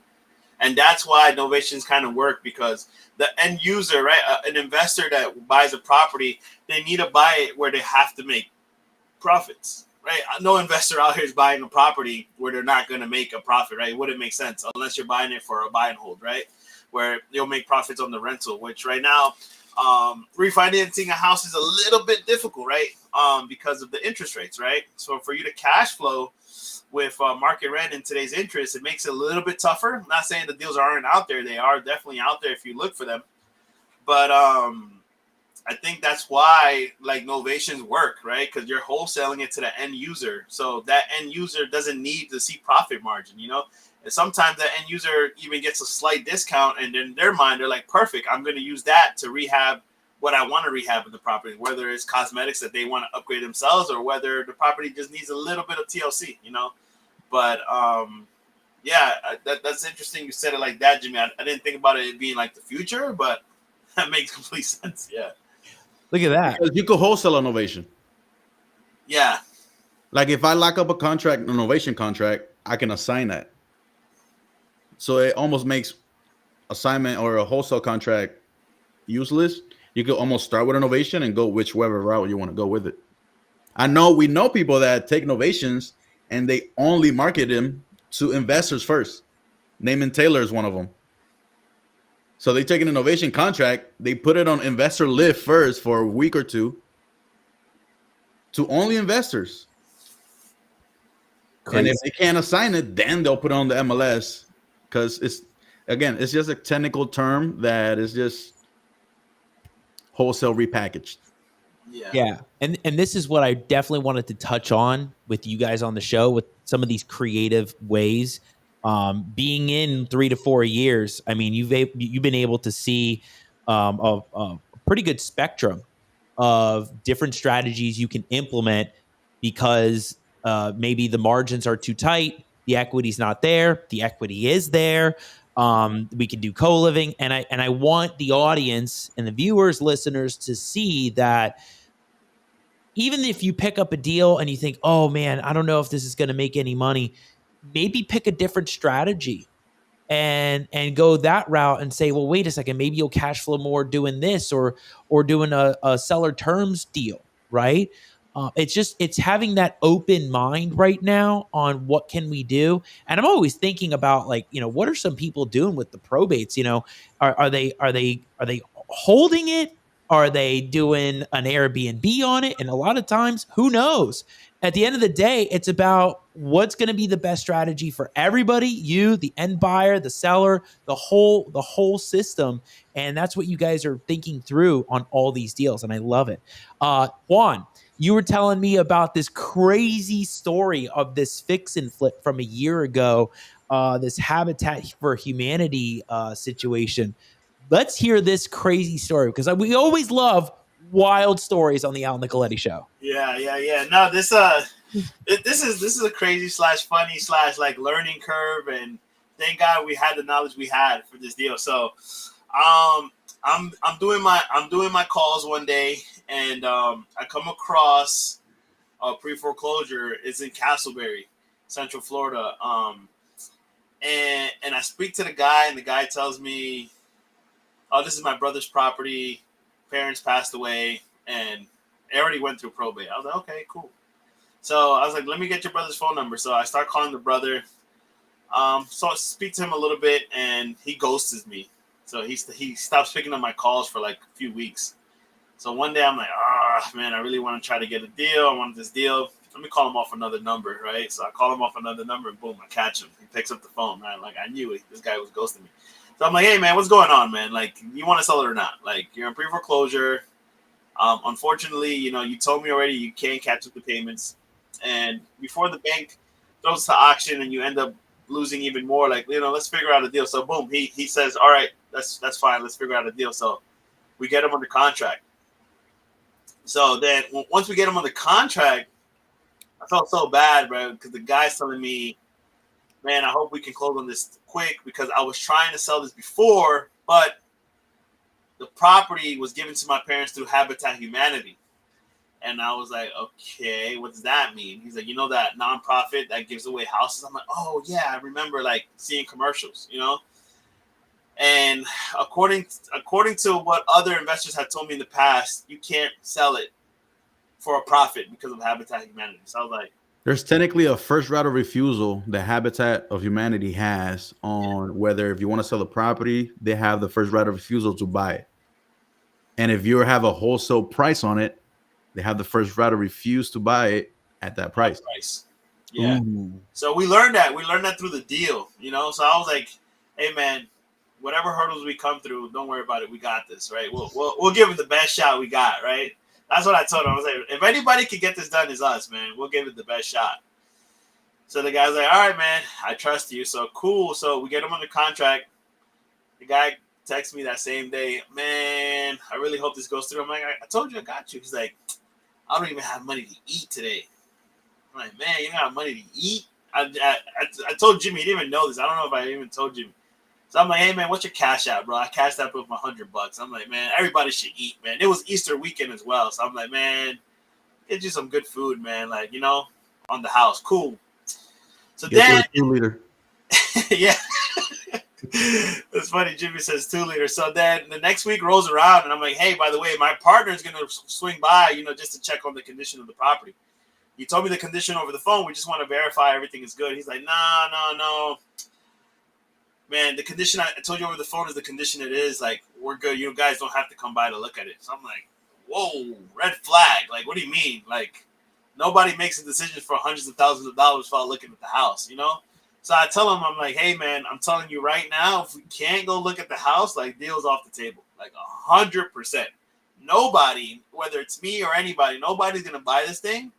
And that's why novations kind of work, because the end user, right? An investor that buys a property, they need to buy it where they have to make profits, right? No investor out here is buying a property where they're not going to make a profit, right? It wouldn't make sense unless you're buying it for a buy and hold, right? Where you'll make profits on the rental, which right now, refinancing a house is a little bit difficult, right? Because of the interest rates, right? So for you to cash flow with market rent and today's interest, it makes it a little bit tougher. I'm not saying the deals aren't out there. They are definitely out there if you look for them. But I think that's why like novations work, right? Because you're wholesaling it to the end user. So that end user doesn't need to see profit margin, you know? And sometimes the end user even gets a slight discount, and in their mind, they're like, perfect, I'm going to use that to rehab what I want to rehab in the property, whether it's cosmetics that they want to upgrade themselves or whether the property just needs a little bit of TLC, you know? But yeah, that's interesting you said it like that, Jimmy. I didn't think about it being like the future, but that makes complete sense. Yeah. Look at that. Because you could wholesale innovation. Yeah. Like if I lock up a contract, an innovation contract, I can assign that. So it almost makes assignment or a wholesale contract useless. You could almost start with innovation and go whichever route you want to go with it. We know people that take innovations and they only market them to investors first. Naaman Taylor is one of them. So they take an innovation contract, they put it on investor lift first for a week or two to only investors. Crazy. And if they can't assign it, then they'll put it on the MLS, because it's just a technical term that is just wholesale repackaged. Yeah. And this is what I definitely wanted to touch on with you guys on the show, with some of these creative ways. Being in 3 to 4 years, I mean, you've been able to see a pretty good spectrum of different strategies you can implement, because maybe the margins are too tight, the equity's not there, the equity is there. We can do co-living, and I want the audience and the viewers, listeners, to see that even if you pick up a deal and you think, oh man, I don't know if this is going to make any money, maybe pick a different strategy and go that route and say, well, wait a second, maybe you'll cash flow more doing this or doing a seller terms deal, right? It's having that open mind right now on what can we do. And I'm always thinking about, like, you know, what are some people doing with the probates? You know, are they holding it? Are they doing an Airbnb on it? And a lot of times, who knows? At the end of the day, it's about what's going to be the best strategy for everybody, you, the end buyer, the seller, the whole system. And that's what you guys are thinking through on all these deals. And I love it. Juan, you were telling me about this crazy story of this fix and flip from a year ago, this Habitat for Humanity situation. Let's hear this crazy story, because we always love wild stories on the Al Nicoletti Show. Yeah. No, this is a crazy / funny / like learning curve, and thank God we had the knowledge we had for this deal. So, I'm doing my calls one day, and I come across a pre-foreclosure. It's in Castleberry, Central Florida. And I speak to the guy, and the guy tells me, oh, this is my brother's property. Parents passed away, and I already went through probate. I was like, okay, cool. So I was like, let me get your brother's phone number. So I start calling the brother. So I speak to him a little bit, and he ghosts me. So he stops picking up my calls for like a few weeks. So one day I'm like, man, I really want to try to get a deal. I want this deal. Let me call him off another number, right? So I call him off another number, and boom, I catch him. He picks up the phone, man. Like, I knew it. This guy was ghosting me. So I'm like, hey, man, what's going on, man? Like, you want to sell it or not? Like, you're in pre-foreclosure. Unfortunately, you told me already you can't catch up the payments. And before the bank throws to auction and you end up losing even more, like, let's figure out a deal. So, boom, he says, all right, that's fine. Let's figure out a deal. So we get him under contract. So then once we get him under contract, I felt so bad, bro, because the guy's telling me, man, I hope we can close on this quick because I was trying to sell this before, but the property was given to my parents through Habitat Humanity. And I was like, okay, what does that mean? He's like, that nonprofit that gives away houses? I'm like, oh, yeah, I remember, like, seeing commercials, And according to what other investors had told me in the past, you can't sell it for a profit because of Habitat Humanity. So I was like, there's technically a first right of refusal that Habitat of Humanity has on whether if you want to sell the property, they have the first right of refusal to buy it. And if you have a wholesale price on it, they have the first right to refuse to buy it at that price. Yeah. Ooh. So we learned that. We learned that through the deal, So I was like, hey, man, whatever hurdles we come through, don't worry about it. We got this, right? We'll give it the best shot we got, right? That's what I told him. I was like, if anybody can get this done, it's us, man. We'll give it the best shot. So the guy's like, all right, man, I trust you. So cool. So we get him under contract. The guy texts me that same day, man, I really hope this goes through. I'm like, I told you I got you. He's like, I don't even have money to eat today. I'm like, man, you don't have money to eat? I told Jimmy, he didn't even know this. I don't know if I even told Jimmy. So I'm like, hey, man, what's your cash out, bro? I cashed out with my $100. I'm like, man, everybody should eat, man. It was Easter weekend as well. So I'm like, man, get you some good food, man. Like, on the house. Cool. So get then. 2 liter. Yeah. It's funny. Jimmy says 2 liters. So then the next week rolls around and I'm like, hey, by the way, my partner is going to swing by, just to check on the condition of the property. You told me the condition over the phone. We just want to verify everything is good. He's like, no. Man, the condition I told you over the phone is the condition it is. Like, we're good. You guys don't have to come by to look at it. So I'm like, whoa, red flag. Like, what do you mean? Like, nobody makes a decision for hundreds of thousands of dollars without looking at the house, So I tell him, I'm like, hey, man, I'm telling you right now, if we can't go look at the house, like, deal's off the table. Like, 100%. Nobody, whether it's me or anybody, nobody's going to buy this thing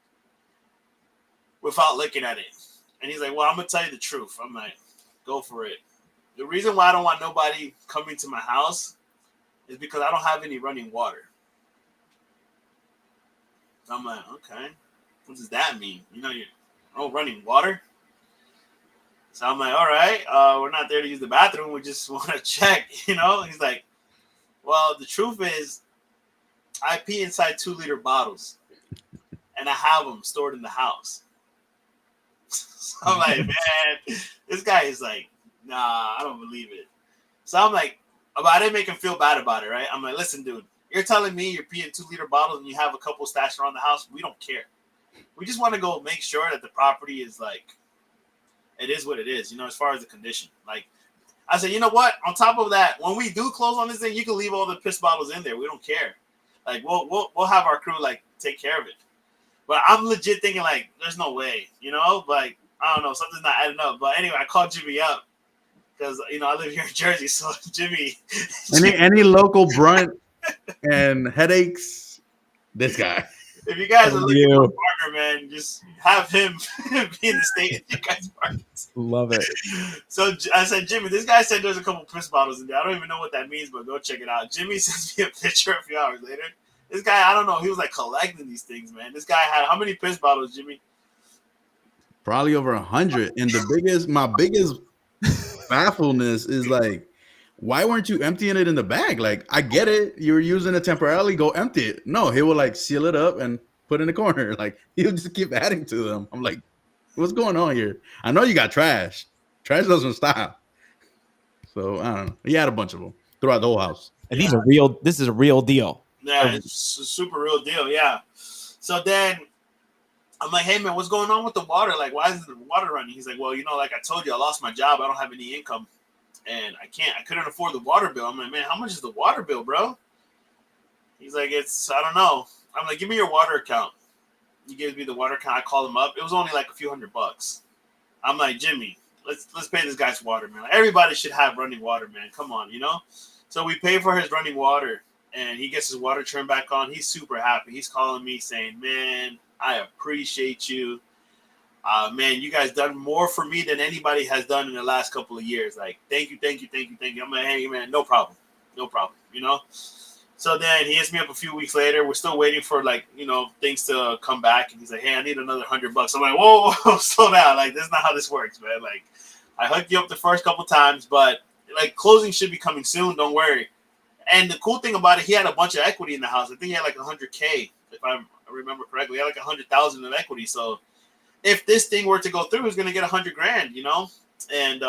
without looking at it. And he's like, well, I'm going to tell you the truth. I'm like, go for it. The reason why I don't want nobody coming to my house is because I don't have any running water. I'm like, okay, what does that mean? Running water? So I'm like, all right, we're not there to use the bathroom. We just want to check, He's like, well, the truth is I pee inside 2 liter bottles and I have them stored in the house. So I'm like, man, this guy is like, nah, I don't believe it. So I'm like, but I didn't make him feel bad about it, right? I'm like, listen, dude, you're telling me you're peeing 2 liter bottles and you have a couple stashed around the house. We don't care. We just want to go make sure that the property is like, it is what it is, as far as the condition. Like, I said, you know what? On top of that, when we do close on this thing, you can leave all the piss bottles in there. We don't care. Like, we'll have our crew like take care of it. But I'm legit thinking like, there's no way, Like, I don't know, something's not adding up. But anyway, I called Jimmy up because I live here in Jersey. So Jimmy, any local brunt and headaches, this guy. If you guys are looking for a partner, man, just have him be in the state of you guys' markets. Love it. So I said, Jimmy, this guy said there's a couple piss bottles in there. I don't even know what that means, but go check it out. Jimmy sends me a picture a few hours later. This guy, I don't know, he was like collecting these things, man. This guy had how many piss bottles, Jimmy? Probably over 100. And my biggest baffleness is like, why weren't you emptying it in the bag? Like, I get it. You're using it temporarily. Go empty it. No, he will like seal it up and put it in the corner. Like, he'll just keep adding to them. I'm like, what's going on here? I know you got trash. Trash doesn't stop. So, I don't know. He had a bunch of them throughout the whole house. And this is a real deal. Yeah, it's a super real deal. Yeah. So then I'm like, hey, man, what's going on with the water? Like, why is the water running? He's like, well, like I told you, I lost my job. I don't have any income. And I couldn't afford the water bill. I'm like, man, how much is the water bill, bro? He's like, I don't know. I'm like, give me your water account. He gives me the water account. I call him up. It was only like a few $100. I'm like, Jimmy, let's pay this guy's water, man. Like, everybody should have running water, man. Come on, you know? So we pay for his running water, and he gets his water turned back on. He's super happy. He's calling me saying, man, I appreciate you. Man, you guys done more for me than anybody has done in the last couple of years. Like, thank you. I'm like, hey, man, no problem, you know? So then he hits me up a few weeks later. We're still waiting for, like, you know, things to come back. And he's like, hey, I need another $100. I'm like, whoa, slow down. Like, that's not how this works, man. Like, I hooked you up the first couple times, but, like, closing should be coming soon. Don't worry. And the cool thing about it, he had a bunch of equity in the house. I think he had like $100K, if I remember correctly. He had like $100,000 in equity. So if this thing were to go through, he's going to get $100,000, you know? And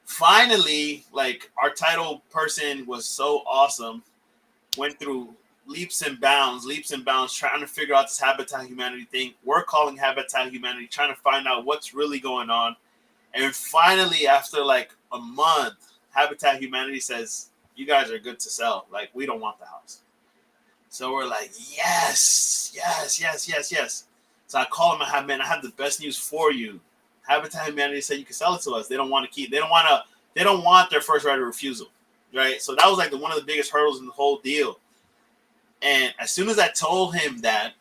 finally, like, our title person was so awesome, went through leaps and bounds, trying to figure out this Habitat Humanity thing. We're calling Habitat Humanity, trying to find out what's really going on. And finally, after like a month, Habitat Humanity says, you guys are good to sell. Like, we don't want the house. So we're like, yes. So I call him, I have the best news for you. Habitat Humanity said you can sell it to us. They don't want their first right of refusal. Right? So that was like one of the biggest hurdles in the whole deal. And as soon as I told him that,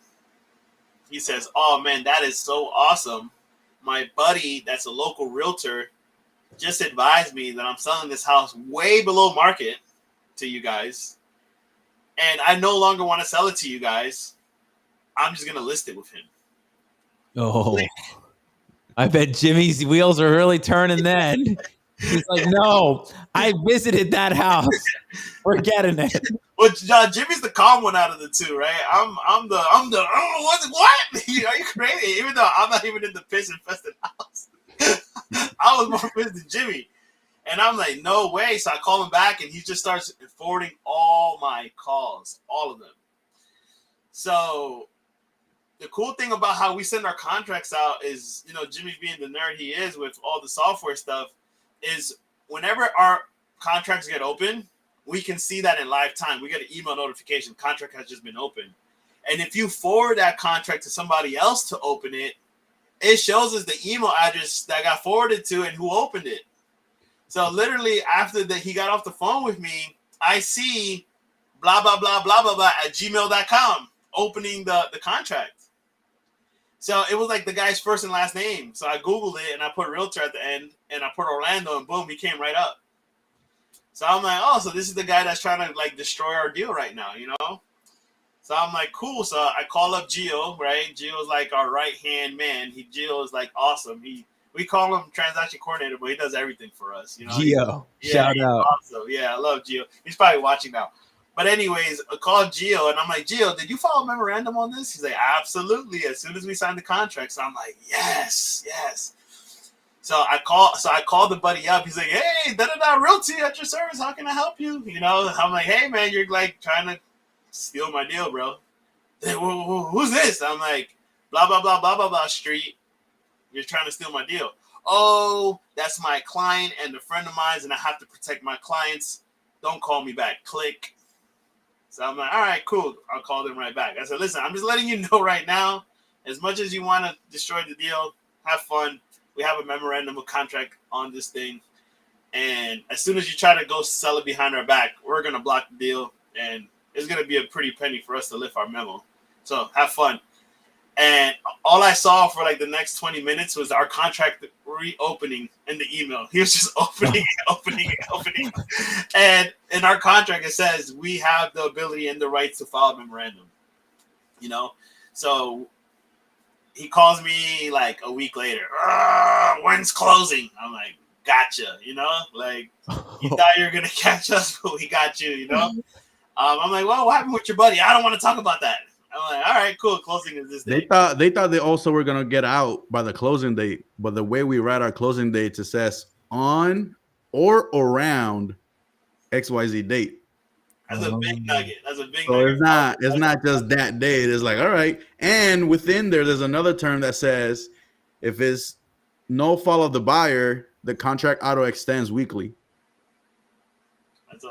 he says, oh man, that is so awesome. My buddy that's a local realtor just advised me that I'm selling this house way below market to you guys. And I no longer want to sell it to you guys. I'm just going to list it with him. Oh, I bet Jimmy's wheels are really turning then. He's like, no, I visited that house. We're getting it. Well, Jimmy's the calm one out of the two, right? I'm the what? Are you crazy? Even though I'm not even in the piss infested house. I was more pissed than Jimmy. And I'm like, no way. So I call him back, and he just starts forwarding all my calls, all of them. So the cool thing about how we send our contracts out is, you know, Jimmy being the nerd he is with all the software stuff, is whenever our contracts get open, we can see that in live time. We get an email notification, contract has just been opened. And if you forward that contract to somebody else to open it, it shows us the email address that got forwarded to and who opened it. So literally after that he got off the phone with me, I see blah, blah, blah, blah, blah, blah at gmail.com opening the contract. So it was like the guy's first and last name. So I Googled it and I put realtor at the end and I put Orlando and boom, he came right up. So I'm like, oh, so this is the guy that's trying to like destroy our deal right now, you know? So I'm like, cool. So I call up Gio, right? Gio's like our right-hand man. Gio is like awesome. We call him transaction coordinator, but he does everything for us. You know, Gio, shout out. Awesome. Yeah, I love Gio. He's probably watching now. But anyways, I called Gio, and I'm like, Gio, did you file a memorandum on this? He's like, absolutely. As soon as we signed the contract. So I'm like, yes. So I called the buddy up. He's like, hey, da-da-da, realty at your service. How can I help you? You know, I'm like, hey, man, you're like trying to steal my deal, bro. Like, who's this? I'm like, blah, blah, blah, blah, blah, blah, street. You're trying to steal my deal. Oh, that's my client and a friend of mine, and I have to protect my clients. Don't call me back. Click. So I'm like, all right, cool. I'll call them right back. I said, listen, I'm just letting you know right now, as much as you want to destroy the deal, have fun. We have a memorandum of contract on this thing. And as soon as you try to go sell it behind our back, we're going to block the deal. And it's going to be a pretty penny for us to lift our memo. So have fun. And all I saw for like the next 20 minutes was our contract reopening in the email. He was just opening. And in our contract, it says we have the ability and the rights to file a memorandum. You know? So he calls me like a week later. When's closing? I'm like, gotcha. You know? Like, you thought you were going to catch us, but we got you, you know? I'm like, well, what happened with your buddy? I don't want to talk about that. I'm like, all right, cool. Closing is this day. They thought they also were gonna get out by the closing date, but the way we write our closing dates, it says on or around XYZ date. That's a big nugget. So it's not just that day. It's like, all right. And within there's another term that says if it's no fault of the buyer, the contract auto extends weekly.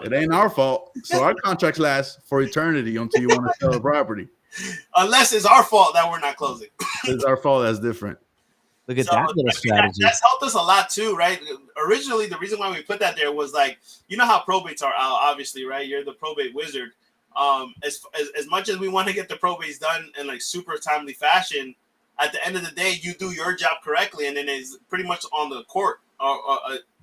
It ain't our fault. So our contracts last for eternity until you want to sell the property. Unless it's our fault that we're not closing. It's our fault. That's different. Look at that little strategy. That's helped us a lot too, right? Originally, the reason why we put that there was like, you know how probates are out, obviously, right? You're the probate wizard. As much as we want to get the probates done in like super timely fashion, at the end of the day, you do your job correctly, and then it's pretty much on the court.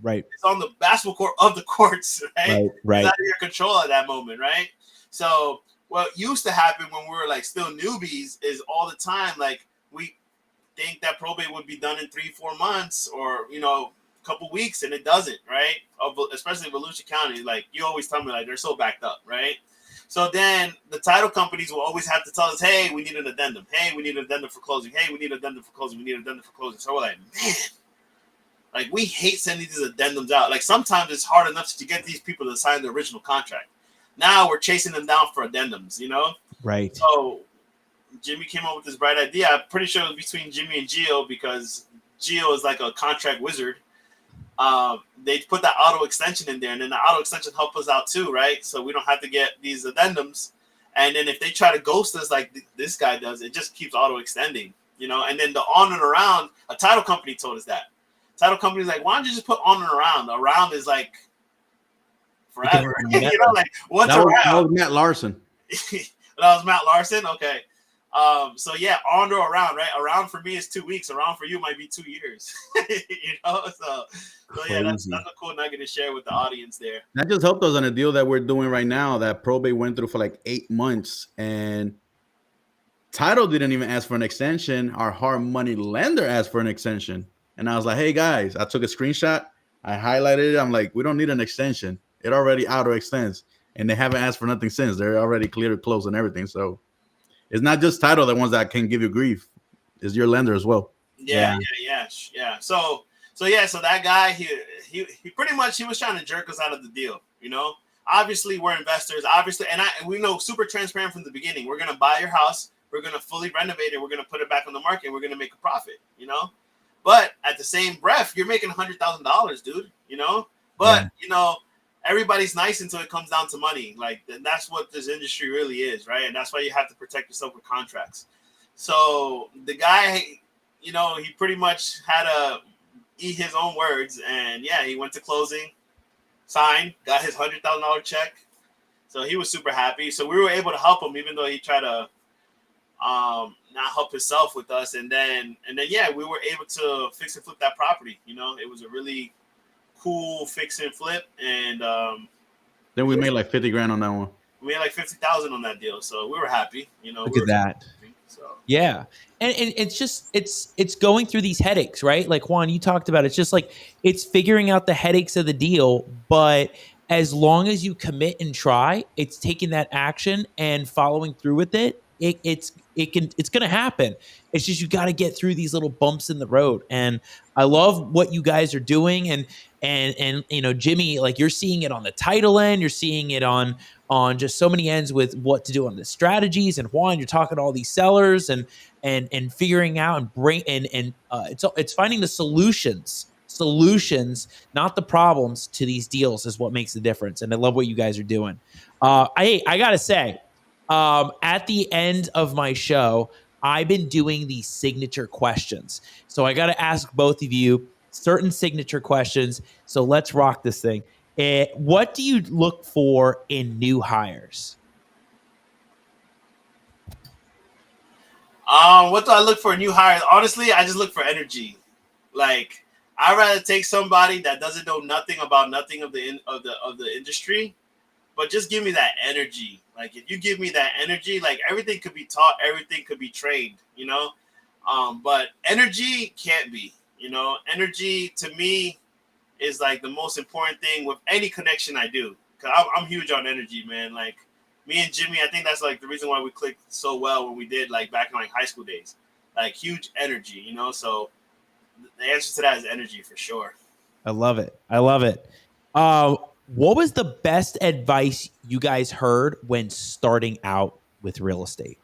Right. It's on the basketball court of the courts, right? Right. It's out of your control at that moment, right? So what used to happen when we were like still newbies is all the time, like we think that probate would be done in 3-4 months or, you know, a couple weeks, and it doesn't, right? Especially in Volusia County, like you always tell me, like they're so backed up, right? So then the title companies will always have to tell us, hey, we need an addendum. Hey, we need an addendum for closing. Hey, we need an addendum for closing. We need an addendum for closing. So we're like, man, like we hate sending these addendums out. Like sometimes it's hard enough to get these people to sign the original contract. Now we're chasing them down for addendums, you know? Right. So Jimmy came up with this bright idea. I'm pretty sure it was between Jimmy and Gio because Gio is like a contract wizard. They put that auto extension in there, and then the auto extension helped us out too, right? So we don't have to get these addendums. And then if they try to ghost us like this guy does, it just keeps auto extending, you know? And then the on and around, a title company told us that. Title company's like, why don't you just put on and around? Around is like forever. You know, like what's that around? That was Matt Larson. That was Matt Larson? Okay. So yeah, on or around, right? Around for me is 2 weeks. Around for you might be 2 years. You know, so yeah, that's a cool nugget to share with the audience there. That just helped us on a deal that we're doing right now that probate went through for like 8 months, and title didn't even ask for an extension. Our hard money lender asked for an extension, and I was like, "Hey guys," I took a screenshot, I highlighted it. I'm like, "We don't need an extension. It already auto extends, and they haven't asked for nothing since. They're already cleared, closed, and everything." So. It's not just title the ones that can give you grief. It's your lender as well. Yeah. So that guy, he pretty much, he was trying to jerk us out of the deal. You know, obviously we're investors. Obviously, and we know super transparent from the beginning. We're gonna buy your house. We're gonna fully renovate it. We're gonna put it back on the market. We're gonna make a profit. You know, but at the same breath, you're making $100,000, dude. You know, but you know. Everybody's nice until it comes down to money. Like, that's what this industry really is, right? And that's why you have to protect yourself with contracts. So the guy, you know, he pretty much had to eat his own words. And yeah, he went to closing, signed, got his $100,000 check. So he was super happy. So we were able to help him, even though he tried to not help himself with us. And then yeah, we were able to fix and flip that property. You know, it was a really cool fix and flip, and then we made like 50 grand on that one. We made like 50,000 on that deal, so we were happy. You know, look at that. So yeah, and it's just it's going through these headaches, right? Like Juan, you talked about, it's just like it's figuring out the headaches of the deal, but as long as you commit and try, it's taking that action and following through with it. It's going to happen. It's just you got to get through these little bumps in the road. And I love what you guys are doing. And you know, Jimmy, like you're seeing it on the title end, you're seeing it on just so many ends with what to do on the strategies. And Juan, you're talking to all these sellers and figuring out it's finding the solutions, not the problems to these deals is what makes the difference. And I love what you guys are doing. I gotta say, at the end of my show, I've been doing these signature questions. So I got to ask both of you certain signature questions. So let's rock this thing. What do you look for in new hires? What do I look for in new hires? Honestly, I just look for energy. Like, I'd rather take somebody that doesn't know nothing about nothing of the industry, but just give me that energy. Like, if you give me that energy, like everything could be taught, everything could be trained, you know? But energy can't be, you know? Energy to me is like the most important thing with any connection I do. Cause I'm huge on energy, man. Like me and Jimmy, I think that's like the reason why we clicked so well when we did like back in like high school days, like huge energy, you know? So the answer to that is energy for sure. I love it. What was the best advice you guys heard when starting out with real estate?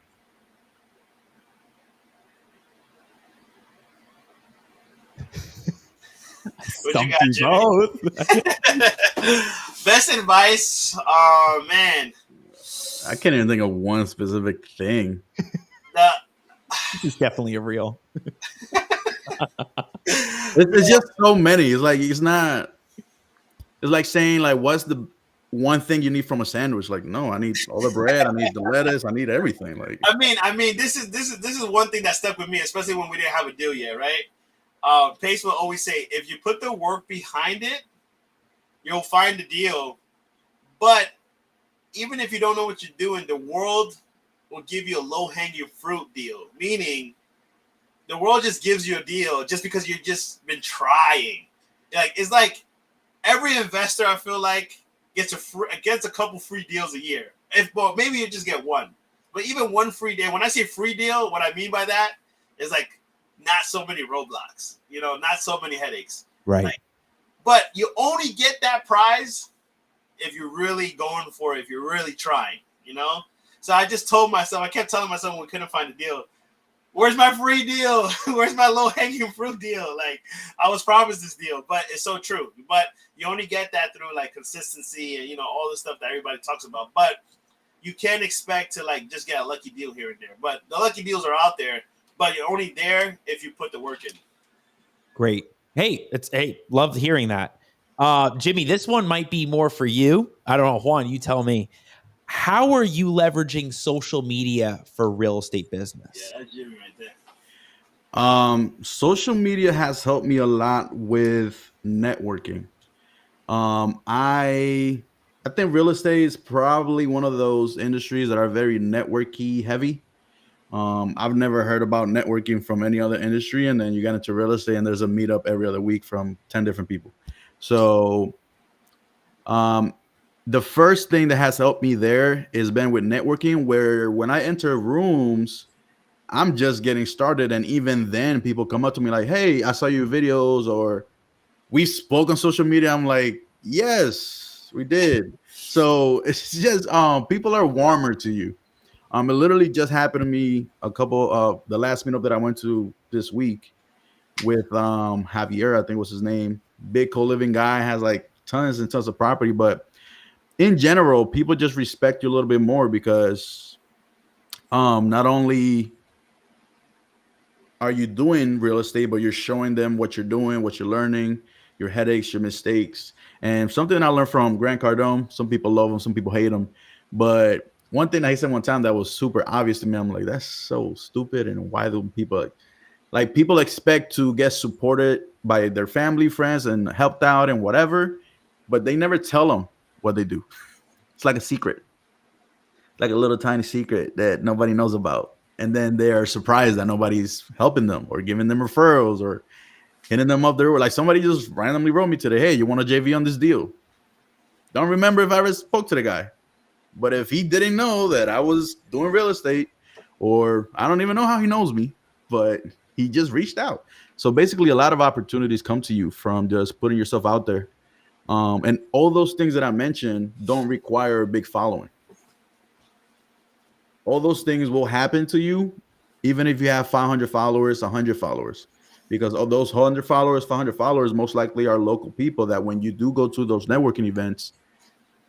What you got, Jimmy? Best advice, man. I can't even think of one specific thing. The, This is definitely a real. It's just so many. It's like it's not. It's like saying like, what's the one thing you need from a sandwich? Like, no, I need all the bread, I need the lettuce, I need everything. Like, I mean, this is one thing that stuck with me, especially when we didn't have a deal yet, right? Pace will always say, if you put the work behind it, you'll find the deal. But even if you don't know what you're doing, the world will give you a low-hanging fruit deal. Meaning, the world just gives you a deal just because you've just been trying. Like it's like every investor, I feel like, gets a couple free deals a year. Well, maybe you just get one, but even one free deal. When I say free deal, what I mean by that is like not so many roadblocks, not so many headaches. Right. Like, but you only get that prize if you're really going for it, if you're really trying, So I just told myself, I kept telling myself when we couldn't find a deal, where's my free deal? Where's my low-hanging fruit deal? Like, I was promised this deal, but it's so true. But you only get that through, like, consistency and, all the stuff that everybody talks about. But you can't expect to, like, just get a lucky deal here and there. But the lucky deals are out there, but you're only there if you put the work in. Great. Hey, love hearing that. Jimmy, this one might be more for you. I don't know, Juan, you tell me. How are you leveraging social media for real estate business? Yeah, that's Jimmy right there. Social media has helped me a lot with networking. I think real estate is probably one of those industries that are very networky heavy. I've never heard about networking from any other industry, and then you get into real estate and there's a meetup every other week from 10 different people. So the first thing that has helped me there has been with networking, where when I enter rooms, I'm just getting started. And even then people come up to me like, hey, I saw your videos, or we spoke on social media. I'm like, yes, we did. So it's just, people are warmer to you. It literally just happened to me a couple of the last meetup that I went to this week with Javier, I think was his name. Big co-living guy, has like tons and tons of property, but in general, people just respect you a little bit more because not only are you doing real estate, but you're showing them what you're doing, what you're learning, your headaches, your mistakes. And something I learned from Grant Cardone, some people love him, some people hate him. But one thing that he said one time that was super obvious to me, I'm like, that's so stupid. And why do people expect to get supported by their family, friends, and helped out and whatever, but they never tell them what they do. It's like a secret, like a little tiny secret that nobody knows about. And then they are surprised that nobody's helping them or giving them referrals or hitting them up there. Like somebody just randomly wrote me today, hey, you want a JV on this deal? Don't remember if I ever spoke to the guy. But if he didn't know that I was doing real estate, or I don't even know how he knows me, but he just reached out. So basically a lot of opportunities come to you from just putting yourself out there. And all those things that I mentioned don't require a big following. All those things will happen to you, even if you have 500 followers, 100 followers, because of those 100 followers, 500 followers, most likely are local people that when you do go to those networking events,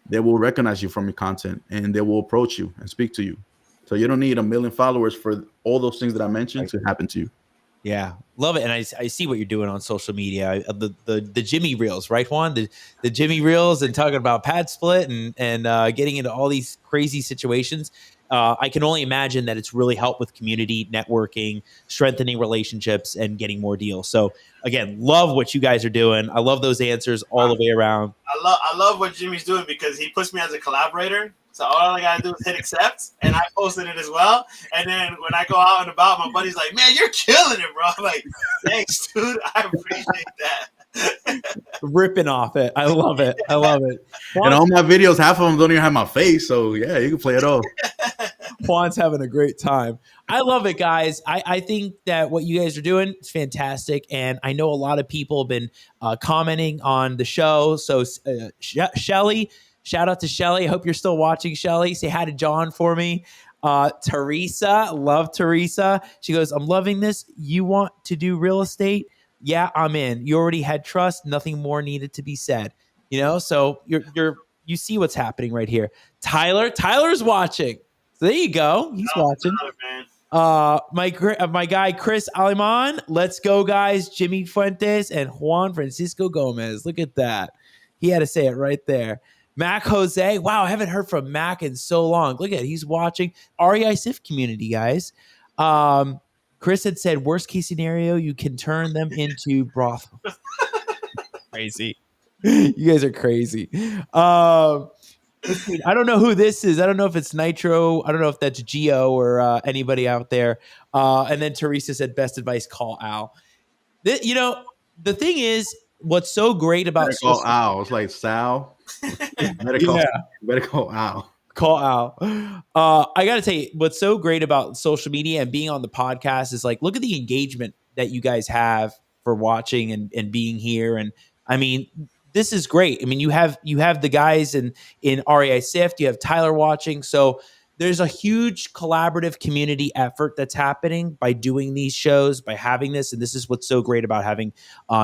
they will recognize you from your content and they will approach you and speak to you. So you don't need 1 million followers for all those things that I mentioned to happen to you. Yeah, love it. And I see what you're doing on social media. The Jimmy Reels, right, Juan? The Jimmy Reels and talking about pad split and getting into all these crazy situations. I can only imagine that it's really helped with community networking, strengthening relationships, and getting more deals. So again, love what you guys are doing. I love those answers all the way around. I love what Jimmy's doing because he puts me as a collaborator. So all I gotta do is hit accept, and I posted it as well. And then when I go out and about, my buddy's like, "Man, you're killing it, bro." I'm like, "Thanks, dude. I appreciate that." Ripping off it. I love it. I love it. Juan, and all my videos, half of them don't even have my face. So yeah, you can play it off. Juan's having a great time. I love it, guys. I think that what you guys are doing is fantastic. And I know a lot of people have been commenting on the show. So Shelly, shout out to Shelly. I hope you're still watching, Shelly. Say hi to John for me. Teresa, love Teresa. She goes, I'm loving this. You want to do real estate? Yeah, I'm in. You already had trust. Nothing more needed to be said. So you see what's happening right here. Tyler's watching. So there you go. He's watching. My guy Chris Aleman. Let's go, guys. Jimmy Fuentes and Juan Francisco Gomez. Look at that. He had to say it right there. Mac Jose. Wow, I haven't heard from Mac in so long. Look at it. He's watching. REI SIF community, guys. Chris had said, worst case scenario, you can turn them into brothels. Crazy. You guys are crazy. I don't know who this is. I don't know if it's Nitro. I don't know if that's Gio or anybody out there. And then Teresa said, best advice, call Al. The thing is, what's so great about call Al. It's like Sal. Better call Al. Call Al. I got to tell you, what's so great about social media and being on the podcast is like, look at the engagement that you guys have for watching and being here. And I mean, this is great. I mean, you have the guys in REI SIFT, you have Tyler watching. So there's a huge collaborative community effort that's happening by doing these shows, by having this. And this is what's so great about having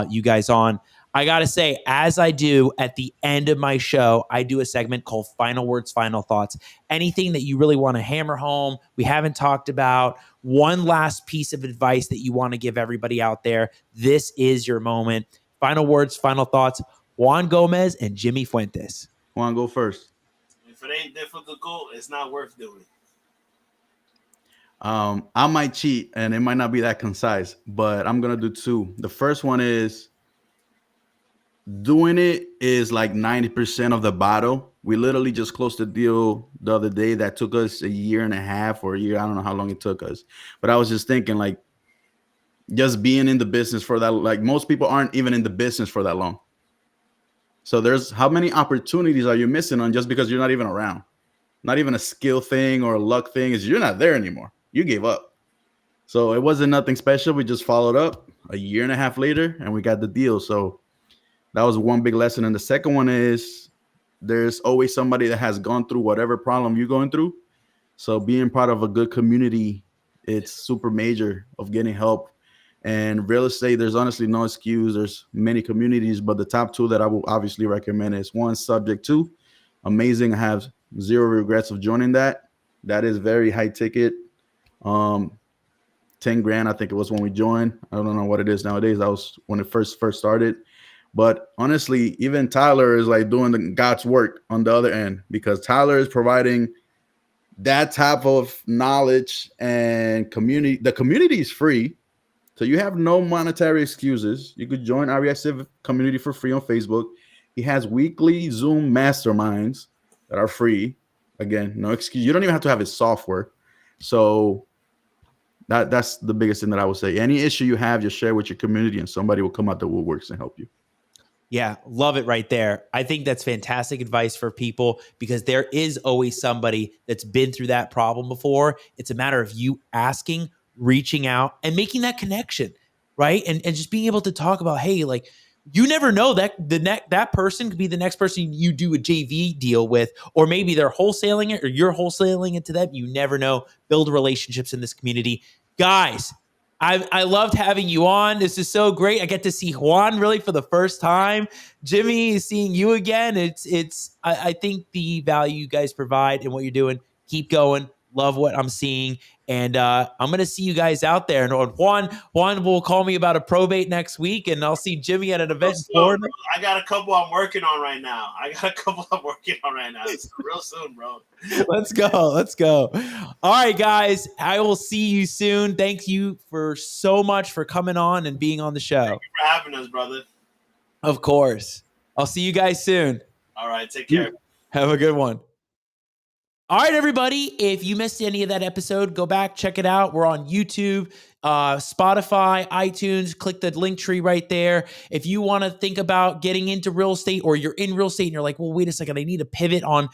you guys on. I got to say, as I do at the end of my show, I do a segment called Final Words, Final Thoughts. Anything that you really want to hammer home, we haven't talked about, one last piece of advice that you want to give everybody out there, this is your moment. Final words, final thoughts. Juan Gomez and Jimmy Fuentes. Juan, go first. If it ain't difficult, it's not worth doing. I might cheat, and it might not be that concise, but I'm going to do two. The first one is doing it is like 90% of the battle. We literally just closed a deal the other day that took us a year and a half or a year. I don't know how long it took us. But I was just thinking, like, just being in the business for that, like most people aren't even in the business for that long. So there's how many opportunities are you missing on just because you're not even around? Not even a skill thing or a luck thing, is you're not there anymore. You gave up. So it wasn't nothing special. We just followed up a year and a half later and we got the deal. So that was one big lesson. And the second one is there's always somebody that has gone through whatever problem you're going through. So being part of a good community, it's super major of getting help. And real estate, there's honestly no excuse. There's many communities, but the top two that I will obviously recommend is one, Subject 2. Amazing. I have zero regrets of joining that. That is very high ticket. 10 grand, I think it was when we joined. I don't know what it is nowadays. That was when it first started. But honestly, even Tyler is like doing the God's work on the other end, because Tyler is providing that type of knowledge and community. The community is free. So you have no monetary excuses. You could join REI Civic community for free on Facebook. He has weekly Zoom masterminds that are free. Again, no excuse. You don't even have to have his software. So that's the biggest thing that I would say. Any issue you have, just share with your community and somebody will come out the woodworks and help you. Yeah, love it right there. I think that's fantastic advice for people because there is always somebody that's been through that problem before. It's a matter of you asking, reaching out, and making that connection, right? And just being able to talk about, hey, like, you never know that that person could be the next person you do a JV deal with, or maybe they're wholesaling it or you're wholesaling it to them. You never know. Build relationships in this community. Guys, I loved having you on. This is so great. I get to see Juan really for the first time. Jimmy, seeing you again. I think the value you guys provide and what you're doing, keep going. Love what I'm seeing. And I'm going to see you guys out there. And Juan will call me about a probate next week, and I'll see Jimmy at an event in Florida. I got a couple I'm working on right now. It's real soon, bro. Let's go. All right, guys. I will see you soon. Thank you for so much for coming on and being on the show. Thank you for having us, brother. Of course. I'll see you guys soon. All right. Take care. Have a good one. All right, everybody. If you missed any of that episode, go back, check it out. We're on YouTube, Spotify, iTunes. Click the link tree right there. If you want to think about getting into real estate, or you're in real estate and you're like, well, wait a second, I need to pivot on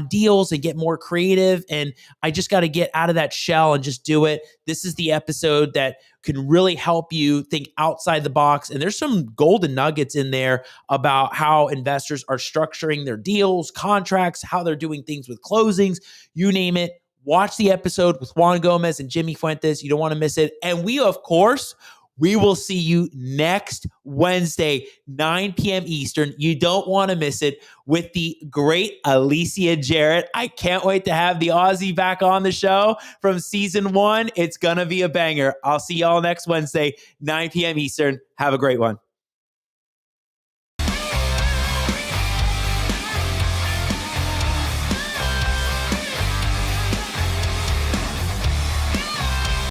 deals and get more creative, and I just got to get out of that shell and just do it. This is the episode that can really help you think outside the box. And there's some golden nuggets in there about how investors are structuring their deals, contracts, how they're doing things with closings, you name it. Watch the episode with Juan Gomez and Jimmy Fuentes. You don't want to miss it. And we, of course, We will see you next Wednesday, 9 p.m. Eastern. You don't want to miss it with the great Alicia Jarrett. I can't wait to have the Aussie back on the show from season 1. It's going to be a banger. I'll see y'all next Wednesday, 9 p.m. Eastern. Have a great one.